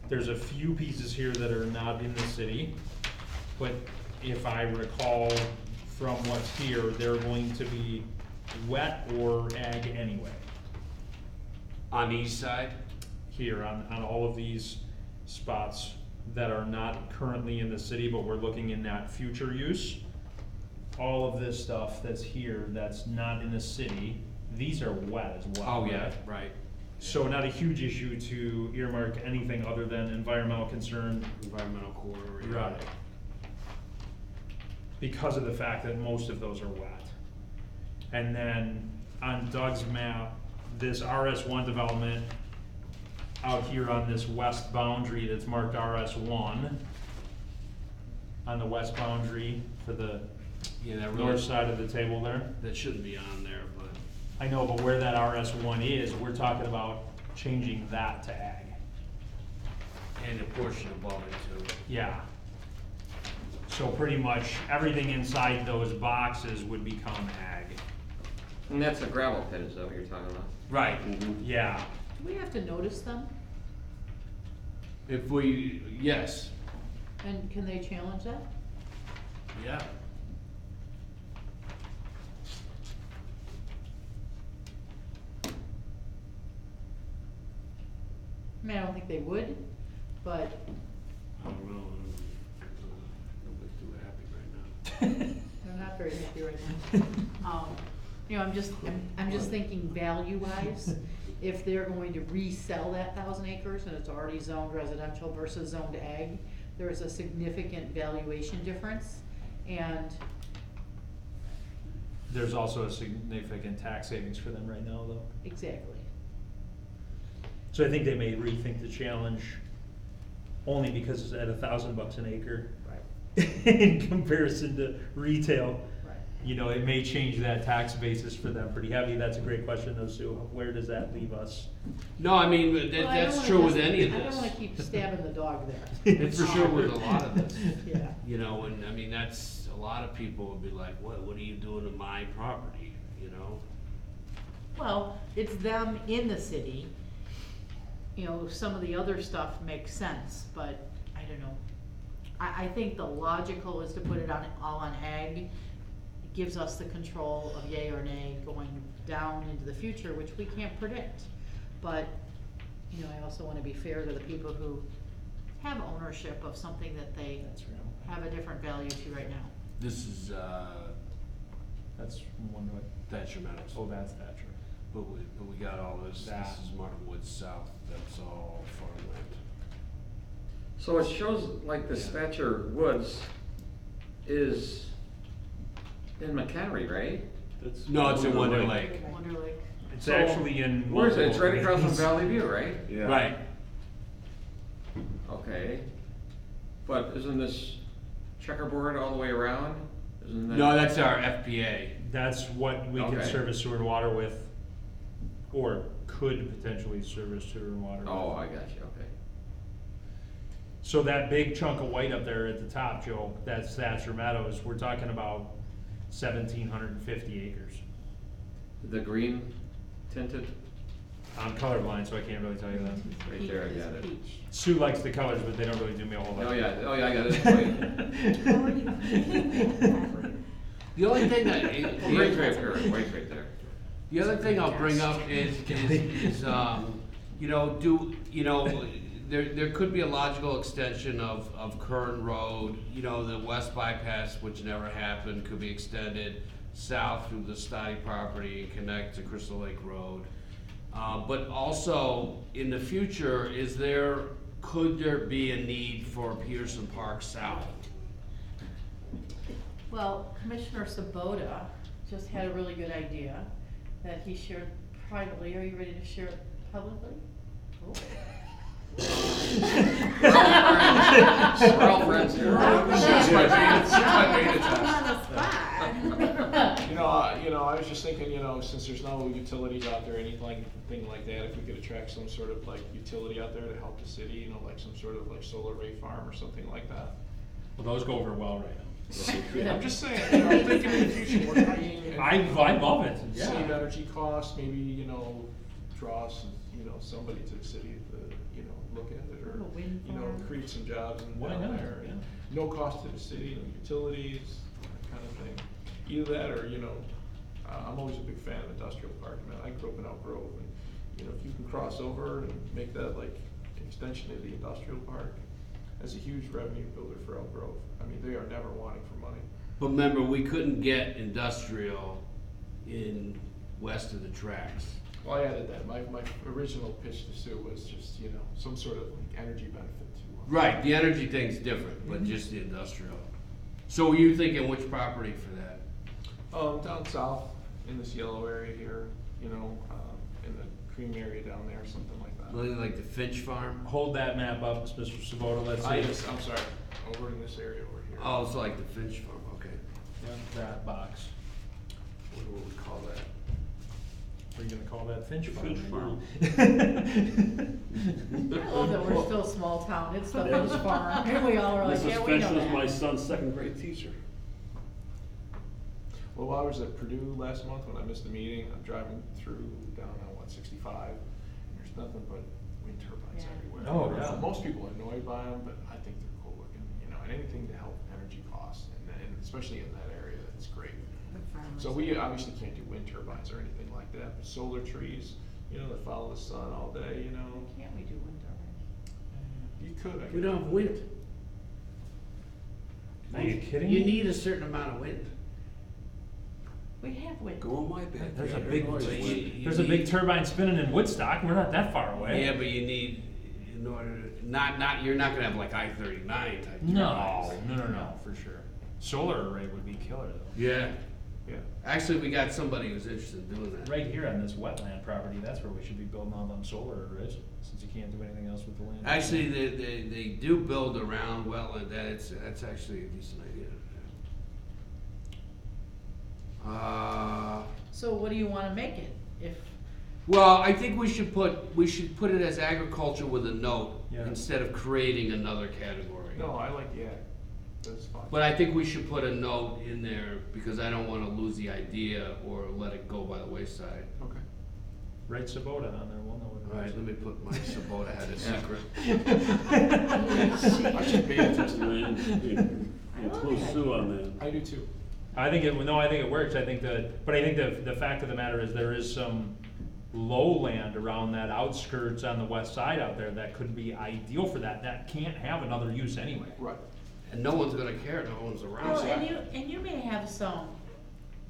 There's a few pieces here that are not in the city, but if I recall from what's here, they're going to be wet or ag anyway. On the east side? Here on all of these spots that are not currently in the city, but we're looking in that future use. All of this stuff that's here, that's not in the city, these are wet as well. Oh, yeah, right? right. So not a huge issue to earmark anything other than environmental concern. Environmental corridor. yeah. Right. Because of the fact that most of those are wet. And then on Doug's map, this RS1 development out here on this west boundary that's marked RS1, on the west boundary for the Yeah, that north really, side of the table there. that shouldn't be on there, but. I know, but where that RS1 is, we're talking about changing that to ag. And a portion above it too. Yeah. So pretty much everything inside those boxes would become ag. And that's a gravel pit, is that what you're talking about? Right. Yeah. Do we have to notice them? If we, yes, And can they challenge that? yeah. I mean, I don't think they would, but I don't know, nobody's too happy right now. they're not very happy right now. You know, I'm just thinking value-wise, if they're going to resell that 1,000 acres and it's already zoned residential versus zoned ag, there is a significant valuation difference, and There's also a significant tax savings for them right now, though. exactly. So I think they may rethink the challenge only because it's at $1,000 an acre. Right. In comparison to retail. Right. You know, it may change that tax basis for them pretty heavy. That's a great question though, Sue. Where does that leave us? No, I mean, Well, I don't that's wanna true with just- any of I don't this. wanna keep stabbing the dog there. It's for sure with a lot of this. Yeah. You know, and I mean, that's, a lot of people would be like, what are you doing to my property, you know? Well, it's them in the city. You know, some of the other stuff makes sense, but I don't know. I think the logical is to put it on, all on ag, gives us the control of yay or nay going down into the future, which we can't predict. But, you know, I also wanna be fair to the people who have ownership of something that they That's real. have a different value to right now. This is, That's one way. Thatcher Meadows. Oh, that's Thatcher. But we got all this, That. this is Martin Woods South, that's all farmland. So it shows like the Thatcher Woods is in McHenry, right? That's No, it's in Wonder Lake. Wonder Lake. It's So, actually in. Where is it? It's right multiple across from lanes. Valley View, right? Yeah. Right. Okay. But isn't this checkerboard all the way around? Isn't that? No, that's our FPA. That's what we can Okay. service sewer and water with, or could potentially service sewer and water with. Oh, I got you, okay. So that big chunk of white up there at the top, Joe, that's Thatcher Meadows, we're talking about 1,750 acres. The green tinted, I'm colorblind, so I can't really tell you that. right there, I Peach is got it. peach. Sue likes the colors, but they don't really do me a whole lot. Oh, yeah, I got it. The only thing that, White right there, white right there. the other thing I'll bring up is, you know, there could be a logical extension of Kern Road, you know, the west bypass, which never happened, could be extended south through the Stotty property and connect to Crystal Lake Road. But also, in the future, could there be a need for Peterson Park South? Well, Commissioner Sabota just had a really good idea that he shared privately. Are you ready to share it publicly? Oh. We're all friends here. That's my beta Put him on test. the spot. You know, I was just thinking, you know, since there's no utilities out there, anything like that, if we could attract some sort of like utility out there to help the city, you know, like some sort of like solar array farm or something like that. Well, those go over well right now. I'm just saying, you know, thinking in the future, we're trying. I love it, yeah. Save energy costs, maybe, you know, draw some, you know, somebody to the city to, you know, look at it, or, A wind you know, farm. create some jobs in Why down not? there. Yeah. No cost to the city, no utilities, that kind of thing. Either that, or, you know, I'm always a big fan of industrial park, man, I grew up in Elk Grove, and, you know, if you can cross over and make that like an extension of the industrial park, that's a huge revenue builder for Elk Grove. I mean, they are never wanting for money. But remember, we couldn't get industrial in west of the tracks. Well, I added that. My original pitch to Sue was just, you know, some sort of like energy benefit to. Right, the energy thing's different, but just the industrial. So were you thinking which property for that? Down south in this yellow area here, you know, in the cream area down there, something like that. Like the Finch Farm? Hold that map up, Mr. Sabota, let's see. I'm sorry, over in this area over here. Oh, it's like the Finch Farm, okay. That box. What do we call that? What are you gonna call that, Finch Farm? Finch Farm. I love that we're still a small town. It's the Finch Farm. And we all are like, Mrs. yeah, we Finch know was my that. son's second grade teacher. Well, while I was at Purdue last month, when I missed the meeting, I'm driving through down on 65, and there's nothing but wind turbines Yeah. everywhere. Oh, yeah. Most people are annoyed by them, but I think they're cool looking, you know, and anything to help energy costs, and especially in that area, it's great. So we obviously can't do wind turbines or anything like that, but solar trees, you know, that follow the sun all day, you know, Can't we do wind turbines? you could. I We guess. don't have wind. Are you kidding You me? need a certain amount of wind. We have wind. Go on my bed. There's a Yeah, big, noise. there's a big turbine spinning in Woodstock, we're not that far away. Yeah, but you need, in order, you're not gonna have like I-39 type. No, turbines. no, for sure. Solar array would be killer though. Yeah. Yeah. Actually, we got somebody who's interested in doing that. Right here on this wetland property, that's where we should be building all them solar arrays, since you can't do anything else with the land. Actually, they do build around wetland, that's actually a decent idea. So what do you wanna make it? If, Well, I think we should put it as agriculture with a note, Yeah. instead of creating another category. No, I like the ag, that's fine. But I think we should put a note in there, because I don't wanna lose the idea or let it go by the wayside. Okay. Write Sabota on there, we'll know what it Alright, is. let me put my Sabota had a secret. I should beta test it. Man, include Sue on that. I do too. I think it works, I think but I think the fact of the matter is there is some lowland around that outskirts on the west side out there that could be ideal for that can't have another use anyway. Right. And no one's gonna care, no one's around. Well, so and you may have some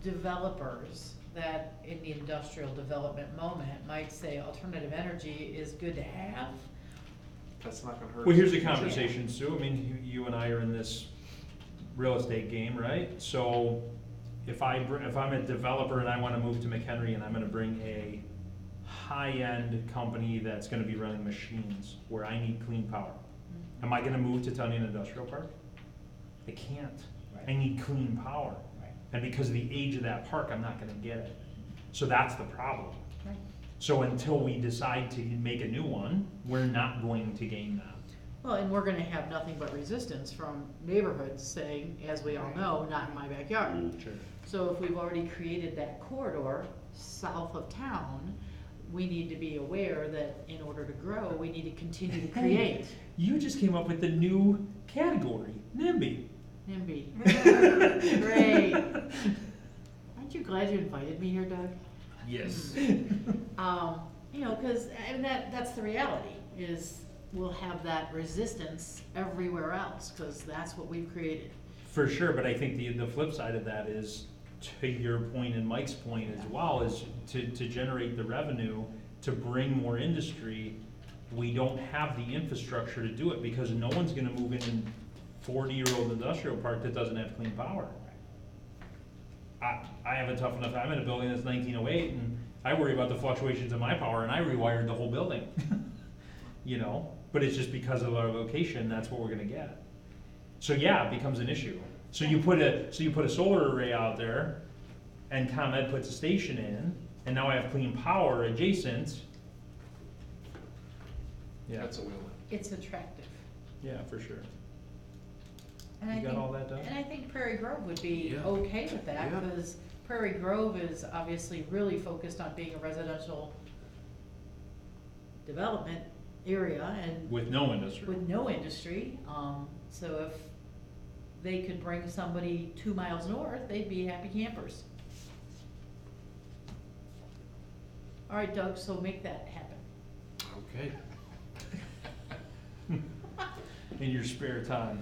developers that in the industrial development moment might say alternative energy is good to have. That's not gonna hurt. Well, here's the us. conversation, Sue, I mean, you and I are in this real estate game, right? So if I'm a developer and I wanna move to McHenry and I'm gonna bring a high-end company that's gonna be running machines where I need clean power, am I gonna move to Tunyon Industrial Park? I can't. I need clean power. Right. And because of the age of that park, I'm not gonna get it. So that's the problem. Right. So until we decide to make a new one, we're not going to gain that. Well, and we're gonna have nothing but resistance from neighborhoods saying, as we all know, not in my backyard. Sure. So if we've already created that corridor south of town, we need to be aware that in order to grow, we need to continue to create. You just came up with the new category, NIMBY. NIMBY. Great. Aren't you glad you invited me here, Doug? Yes. You know, cause, and that's the reality, is we'll have that resistance everywhere else, cause that's what we've created. For sure, but I think the flip side of that is, to your point and Mike's point as well, is to generate the revenue, to bring more industry, we don't have the infrastructure to do it, because no one's gonna move in a 40-year-old industrial park that doesn't have clean power. I have a tough enough, I'm in a building that's 1908, and I worry about the fluctuations in my power, and I rewired the whole building. You know, but it's just because of our location, that's what we're gonna get. So yeah, it becomes an issue. So you put a solar array out there, and ComEd puts a station in, and now I have clean power adjacent. Yeah, That's a win. It's attractive. yeah, for sure. And I You got think- all that done? And I think Prairie Grove would be Yeah. okay with that, Yeah. because Prairie Grove is obviously really focused on being a residential development area and With no industry. with no industry. So if they could bring somebody 2 miles north, they'd be happy campers. All right, Doug, so make that happen. Okay. In your spare time.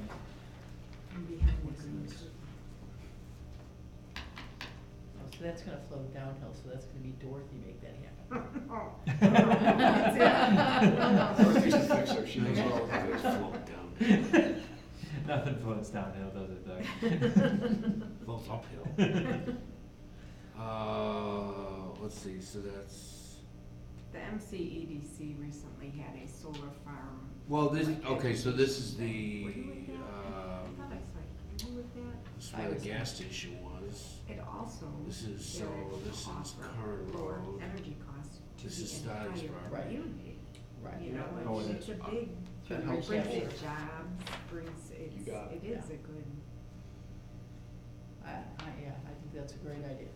Oh, so that's gonna flow downhill, so that's gonna be Dorothy make that happen. Dorothy's a fixer, she knows all about it. Float down. Nothing floats downhill, does it, Doug? Floats uphill. Let's see, so that's, The MCEDC recently had a solar farm. well, this, like okay, so this is Were the, you with that? I thought I saw you with that. this is where the gas station was. It also. This is, so there this is offer Current lower Road. energy costs to This is the entire Stuy's property. community. Right. You know, Oh, it it's is. a big, That it helps brings capture. it jobs, brings, it's, got it it. is a good. Yeah, I think that's a great idea.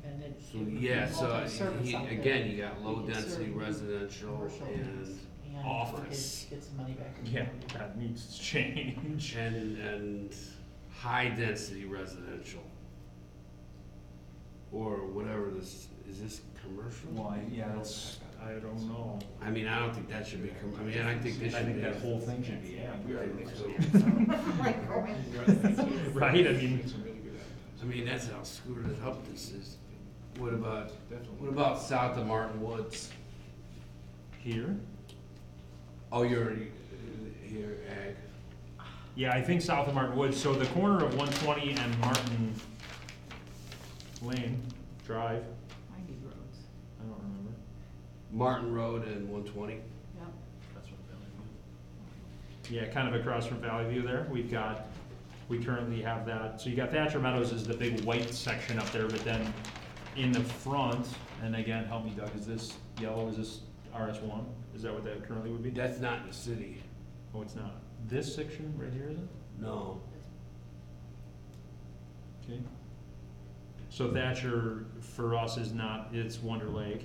And it. So, it would be yeah, so multi-service out there. again, you got low We could density serve residential commercial and needs, and we could office. Get some money back. in the Yeah, community. that needs to change. and high density residential. Or whatever this, is this commercial? Why, yeah, it's, I don't know. I mean, I don't think that should be, I mean, I think this I should think be. that whole thing should be, yeah. We already think so. Like, oh, Right, I mean, Some really good I mean, that's how screwed it up this is. What about, Definitely. what about south of Martin Woods? here? Oh, you're here, ag. Yeah, I think south of Martin Woods, so the corner of 120 and Martin Lane Drive, I need roads. I don't remember. Martin Road and 120. Yep. That's what I'm Yeah, kind of across from Valley View there, we currently have that, so you got Thatcher Meadows is the big white section up there, but then in the front, and again, help me Doug, is this yellow, is this RS1? Is that what that currently would be? That's not in the city. Oh, it's not. This section right here, is it? No. Okay. So Thatcher for us is not, it's Wonder Lake.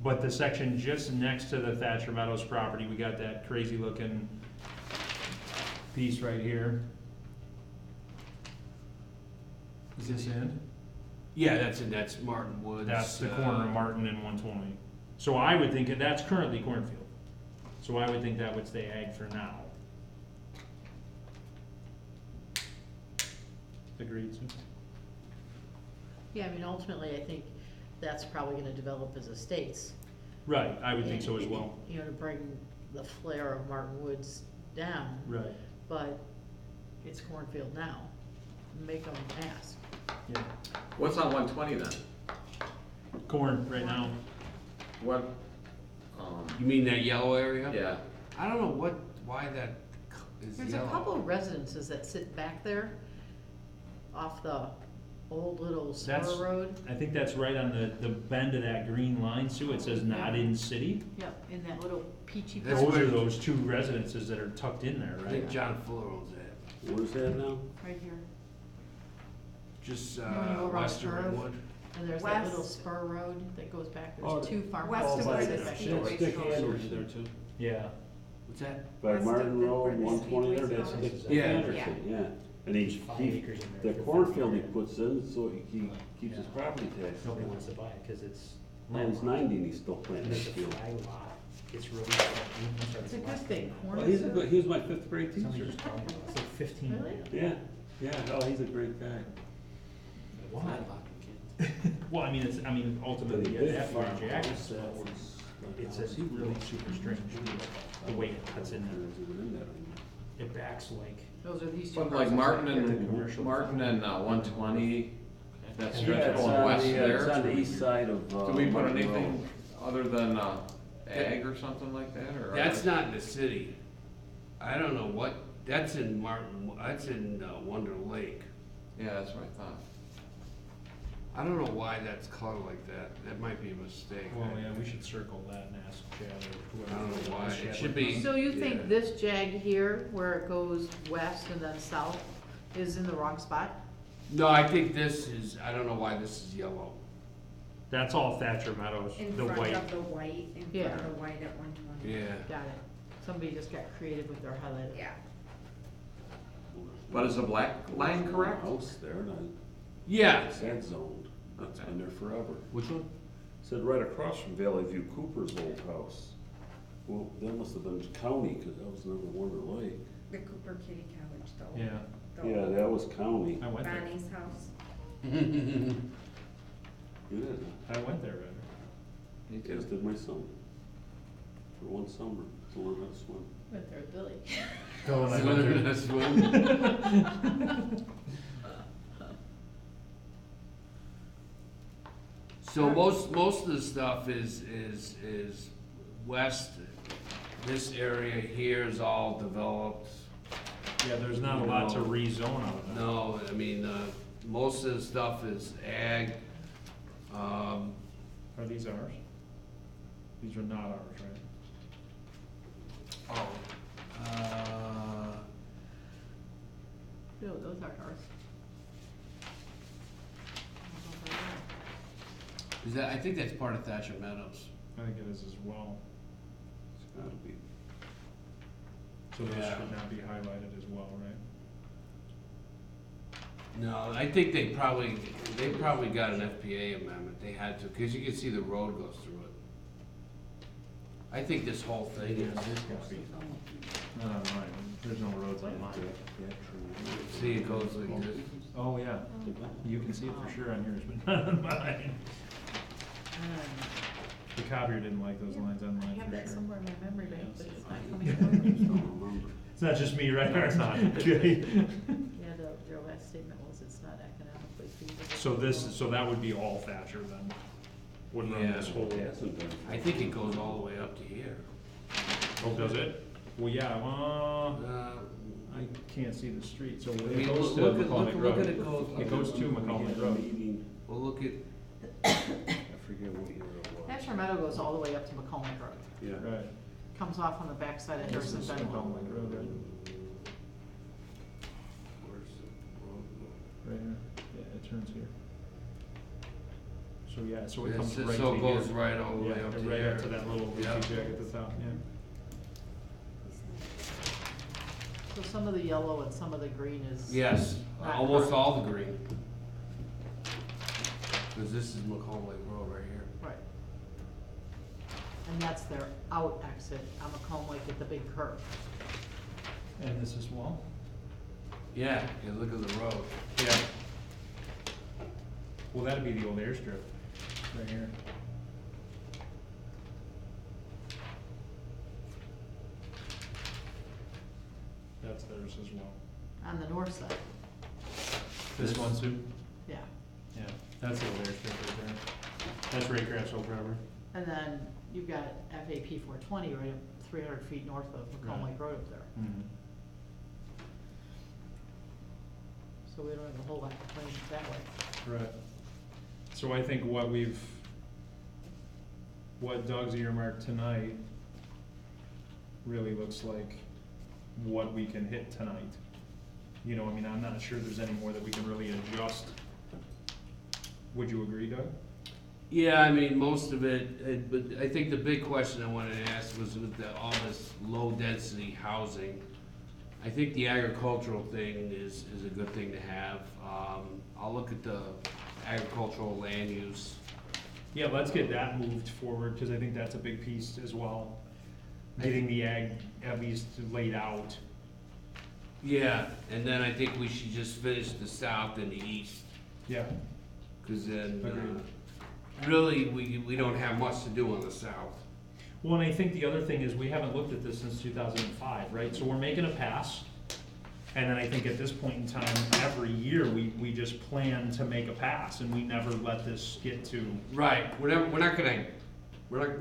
But the section just next to the Thatcher Meadows property, we got that crazy looking piece right here. Is this in? Yeah, that's Martin Woods. That's the corner of Martin and 120. So I would think that's currently cornfield. So I would think that would stay ag for now. Agreed, Sue? Yeah, I mean, ultimately, I think that's probably gonna develop as estates. Right, I would think so as well. You know, to bring the flair of Martin Woods down. Right. But it's cornfield now. Make them ask. Yeah. What's on 120 then? Corn right now. What, You mean that yellow area? yeah, I don't know why that is There's yellow. a couple of residences that sit back there off the old little That's, spur road. I think that's right on the bend of that green line, Sue. It says not in city. Yep, in that little peachy. That's Those where- are those two residences that are tucked in there, I right? think John Fuller owns that. Where's that now? Right here. Just You know, when you go around west of curve, Ringwood. And there's that little West. spur road that goes back, Oh, there's two farm west houses of where that the back speedway there. Stick goes. Anderson there too. Yeah. What's that? By West of Martin the- Road, where the 120 there, speedway that's goes. Stick Yeah. Anderson, yeah. And he, There's 5 acres in the there for cornfield he 50 puts in, so he keeps his property tax. Nobody wants to buy it because it's Man's landlocked. 90 and he's still And planting there's this a field. flag lot. It's really, It's a good thing, corn Well, is he's a good. good, he was my 5th grade Somebody teacher. just told me, it's like 15. Really? Yeah, oh, he's a great guy. Why? Well, I mean, ultimately, at that far, Jack, it's a really super strange, the way it cuts in there. It backs like, Those are these two. but like parcels Martin right here. and, Martin and 120, that Yeah, stretch it's going on west the, there. it's on the east side of, Do we put Martin anything Road. other than, ag or something like that, or? That's not in the city. I don't know what, that's in Wonder Lake. Yeah, that's what I thought. I don't know why that's colored like that. That might be a mistake. well, yeah, we should circle that and ask Chad or whoever. I don't know why. Chad It should would be- know. So you Yeah. think this jag here, where it goes west and then south, is in the wrong spot? No, I think this is, I don't know why this is yellow. That's all Thatcher Meadows, In the front white. of the white, in front Yeah. of the white at 120. Yeah. Got it. Somebody just got creative with their highlighter. Yeah. But is the black line correct? House there, and Yeah. it's that zoned. It's been there forever. Which one? Said right across from Valley View Cooper's old house. Well, that must have been county, cause that was never Wonder Lake. The Cooper Kitty College, though. Yeah, The Yeah, old that was county. I went there. Bonnie's house. You did, I went there, Roger. Me as too. did my son. For one summer, to learn how to swim. Went there, Billy. Phil and I went there. So most of the stuff is west. This area here is all developed. Yeah, there's not a lot to rezone out of that. No, I mean, most of the stuff is ag. Are these ours? These are not ours, right? Oh. No, those aren't ours. Is that, I think that's part of Thatcher Meadows. I think it is as well. It's gotta be. So this Yeah. should not be highlighted as well, right? No, I think they probably got an FPA amendment, they had to, cause you can see the road goes through it. I think this whole thing is, No, right, there's no roads on mine. see it goes like this. Oh, yeah, you can see it for sure on yours, but not on mine. The copier didn't like those lines on I mine have for that sure. somewhere in my memory bank, but it's not coming I through. just don't remember. It's not just me, right? No, it's not. Okay. Yeah, their last statement was it's not economically feasible. So that would be all Thatcher then? Would run this Yeah. whole, I think it goes all the way up to here. oh, does it? Well, yeah, Uh, I can't see the street, so I it mean, goes to look at McCormick look at Road. it goes. It goes to McCormick Road. Meeting, Well, look at, I forget what year it was. Thatcher Meadow goes all the way up to McCollum Road. Yeah. Right. Comes off on the backside of This Harrison is Bend. McCormick Road, right? where's the road go? Right here, yeah, it turns here. So, yeah, so it Yeah, comes so- right to so it here. goes right all the way Yeah, up to right here. up to that little Yeah. leafy jag at the top, yeah. So some of the yellow and some of the green is. Yes, Not almost correct. all the green. Cause this is McConaughey Road right here. Right. And that's their out exit on Macomb Lake at the big curve. And this is well? Yeah, you look at the road. Yeah. Well, that'd be the old airstrip, right here. That's theirs as well. On the north side, This one too? yeah. Yeah, that's the old airstrip right there. That's Raycraft's old property. And then you've got FAP 420 right up 300 feet north of Macomb Right. Lake Road up there. Mhm. So we don't have a whole lot of claims that way. Right. So I think what Doug's earmarked tonight really looks like what we can hit tonight. You know, I mean, I'm not sure there's any more that we can really adjust. Would you agree, Doug? Yeah, I mean, most of it, but I think the big question I wanted to ask was with all this low-density housing. I think the agricultural thing is a good thing to have. I'll look at the agricultural land use. Yeah, let's get that moved forward, because I think that's a big piece as well. Getting the ag at least laid out. Yeah, and then I think we should just finish the south and the east, Yeah. cause then, Agreed. really, we don't have much to do on the south. Well, and I think the other thing is, we haven't looked at this since 2005, right? So we're making a pass, and then I think at this point in time, every year, we just plan to make a pass, and we never let this get to. Right, we're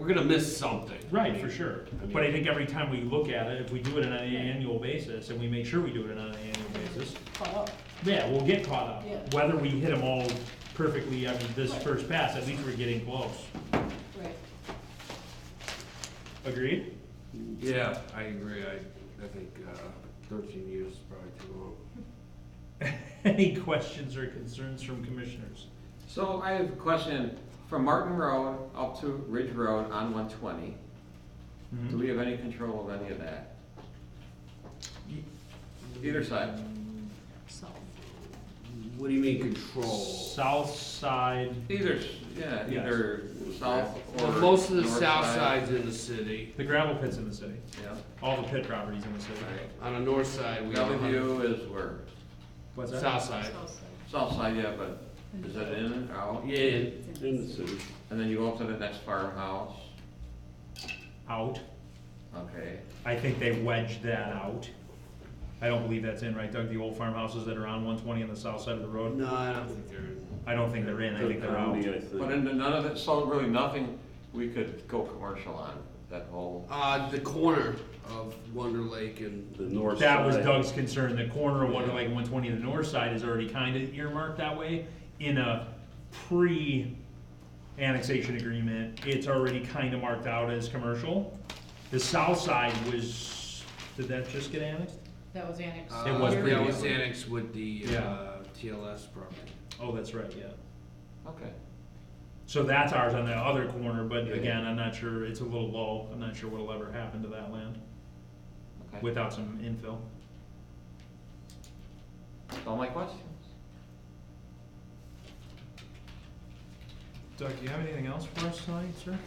gonna miss something. Right, for sure. But I think every time we look at it, if we do it on an annual basis, and we make sure we do it on an annual basis, Caught up. yeah, we'll get caught up. Yeah. Whether we hit them all perfectly after this first pass, at least we're getting close. Right. Agreed? Yeah, I agree, I think, 13 years is probably too long. Any questions or concerns from commissioners? So I have a question, from Martin Road up to Ridge Road on 120, do we have any control of any of that? Either side? So, What do you mean control? South side, Either, yeah, Yes. either south or Well, most of the north south side. side's in the city. the gravel pit's in the city. Yeah, All the pit properties in the city. right. On the north side, we have Valley View is where? What's that? south side. south side. South side, yeah, but is that in and out? Yeah, In the city. And then you go up to the next farmhouse, Out. okay. I think they wedged that out. I don't believe that's in, right, Doug? The old farmhouses that are on 120 on the south side of the road? no, I don't think they're. I don't think they're in, I think they're out. County, I think. But in none of it, so really nothing we could go commercial on, that whole, The corner of Wonder Lake and, The north That was side. Doug's concern, the corner of Wonder Lake and 120, the north side is already kind of earmarked that way. In a pre-annexation agreement, it's already kind of marked out as commercial. The south side was, did that just get annexed? That was annexed. It was that was previously. annexed with the, Yeah. TLS property. Oh, that's right, yeah. okay. So that's ours on the other corner, but again, I'm not sure, it's a little low, I'm not sure what'll ever happen to that land Okay. without some infill. That's all my questions. Doug, do you have anything else for us tonight, sir?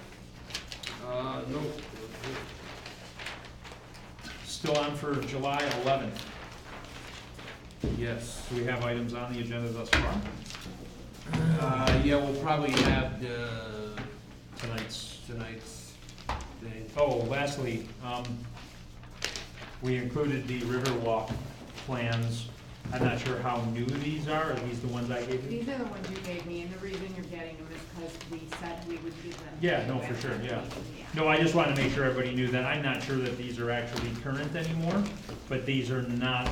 No. Still on for July 11th. Yes. Do we have items on the agenda thus far? Yeah, we'll probably have Tonight's. tonight's thing. Oh, lastly, we included the Riverwalk plans. I'm not sure how new these are these the ones I gave you? These are the ones you gave me, and the reason you're getting them is because we said we would give them. to Yeah, you no, for after sure, the yeah. meeting, No, I just wanted to make sure everybody knew that. I'm not sure that these are actually current anymore, but these are not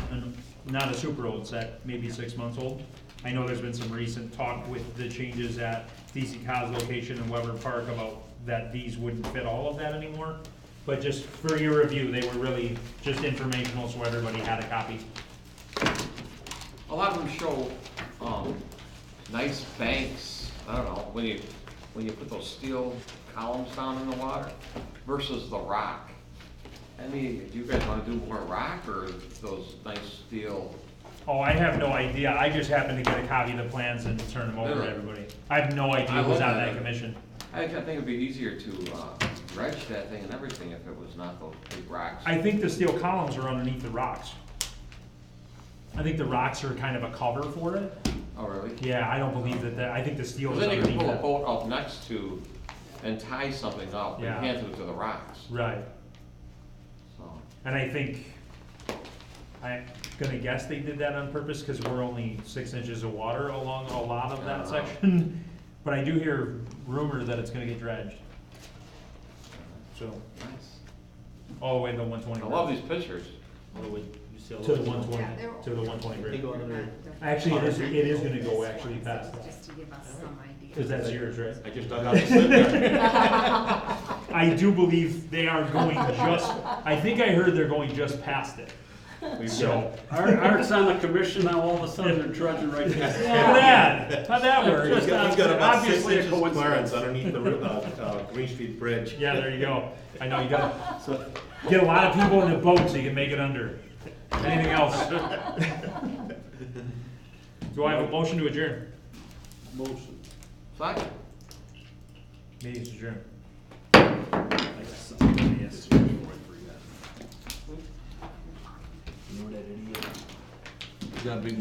a super old set, maybe 6 months old. I know there's been some recent talk with the changes at DC Cos location and Weber Park about that these wouldn't fit all of that anymore. But just for your review, they were really just informational, so everybody had a copy. A lot of them show, nice banks, I don't know, when you put those steel columns down in the water versus the rock. I mean, do you guys wanna do more rock or those nice steel Oh, I have no idea. I just happened to get a copy of the plans and turn them over to Really? everybody. I have no idea I who's love on that. that commission. I think it'd be easier to dredge that thing and everything if it was not those big rocks. I think the steel columns are underneath the rocks. I think the rocks are kind of a cover for it. Oh, really? Yeah, I don't believe that, I think the steel Because is then you can underneath pull a that. boat up next to and tie something up and Yeah. hand it to the rocks. Right, So, and I think, I'm gonna guess they did that on purpose, cause we're only 6 inches of water along a lot of that section. But I do hear rumor that it's gonna get dredged. So, nice. all the way to 120. I love these pictures. Or would you see all To the those- 120, Yeah, they're- to the 120 They bridge. go under, Actually, it is gonna go actually past that, Just to give us some idea. cause that's yours, right? I just dug out the slip. I do believe they are going just, I think I heard they're going just past it. So, Art's on the commission, now all of a sudden they're dredging right past. look at that, how'd that work? Just He's got about 6 obviously a inches coincidence. clearance underneath the Green Street Bridge. Yeah, there you go. I know, you gotta get a lot of people in the boat so you can make it under. Anything else? Do I have a motion to adjourn? Motion. Second. Meeting's adjourned. You know that idiot? You got a big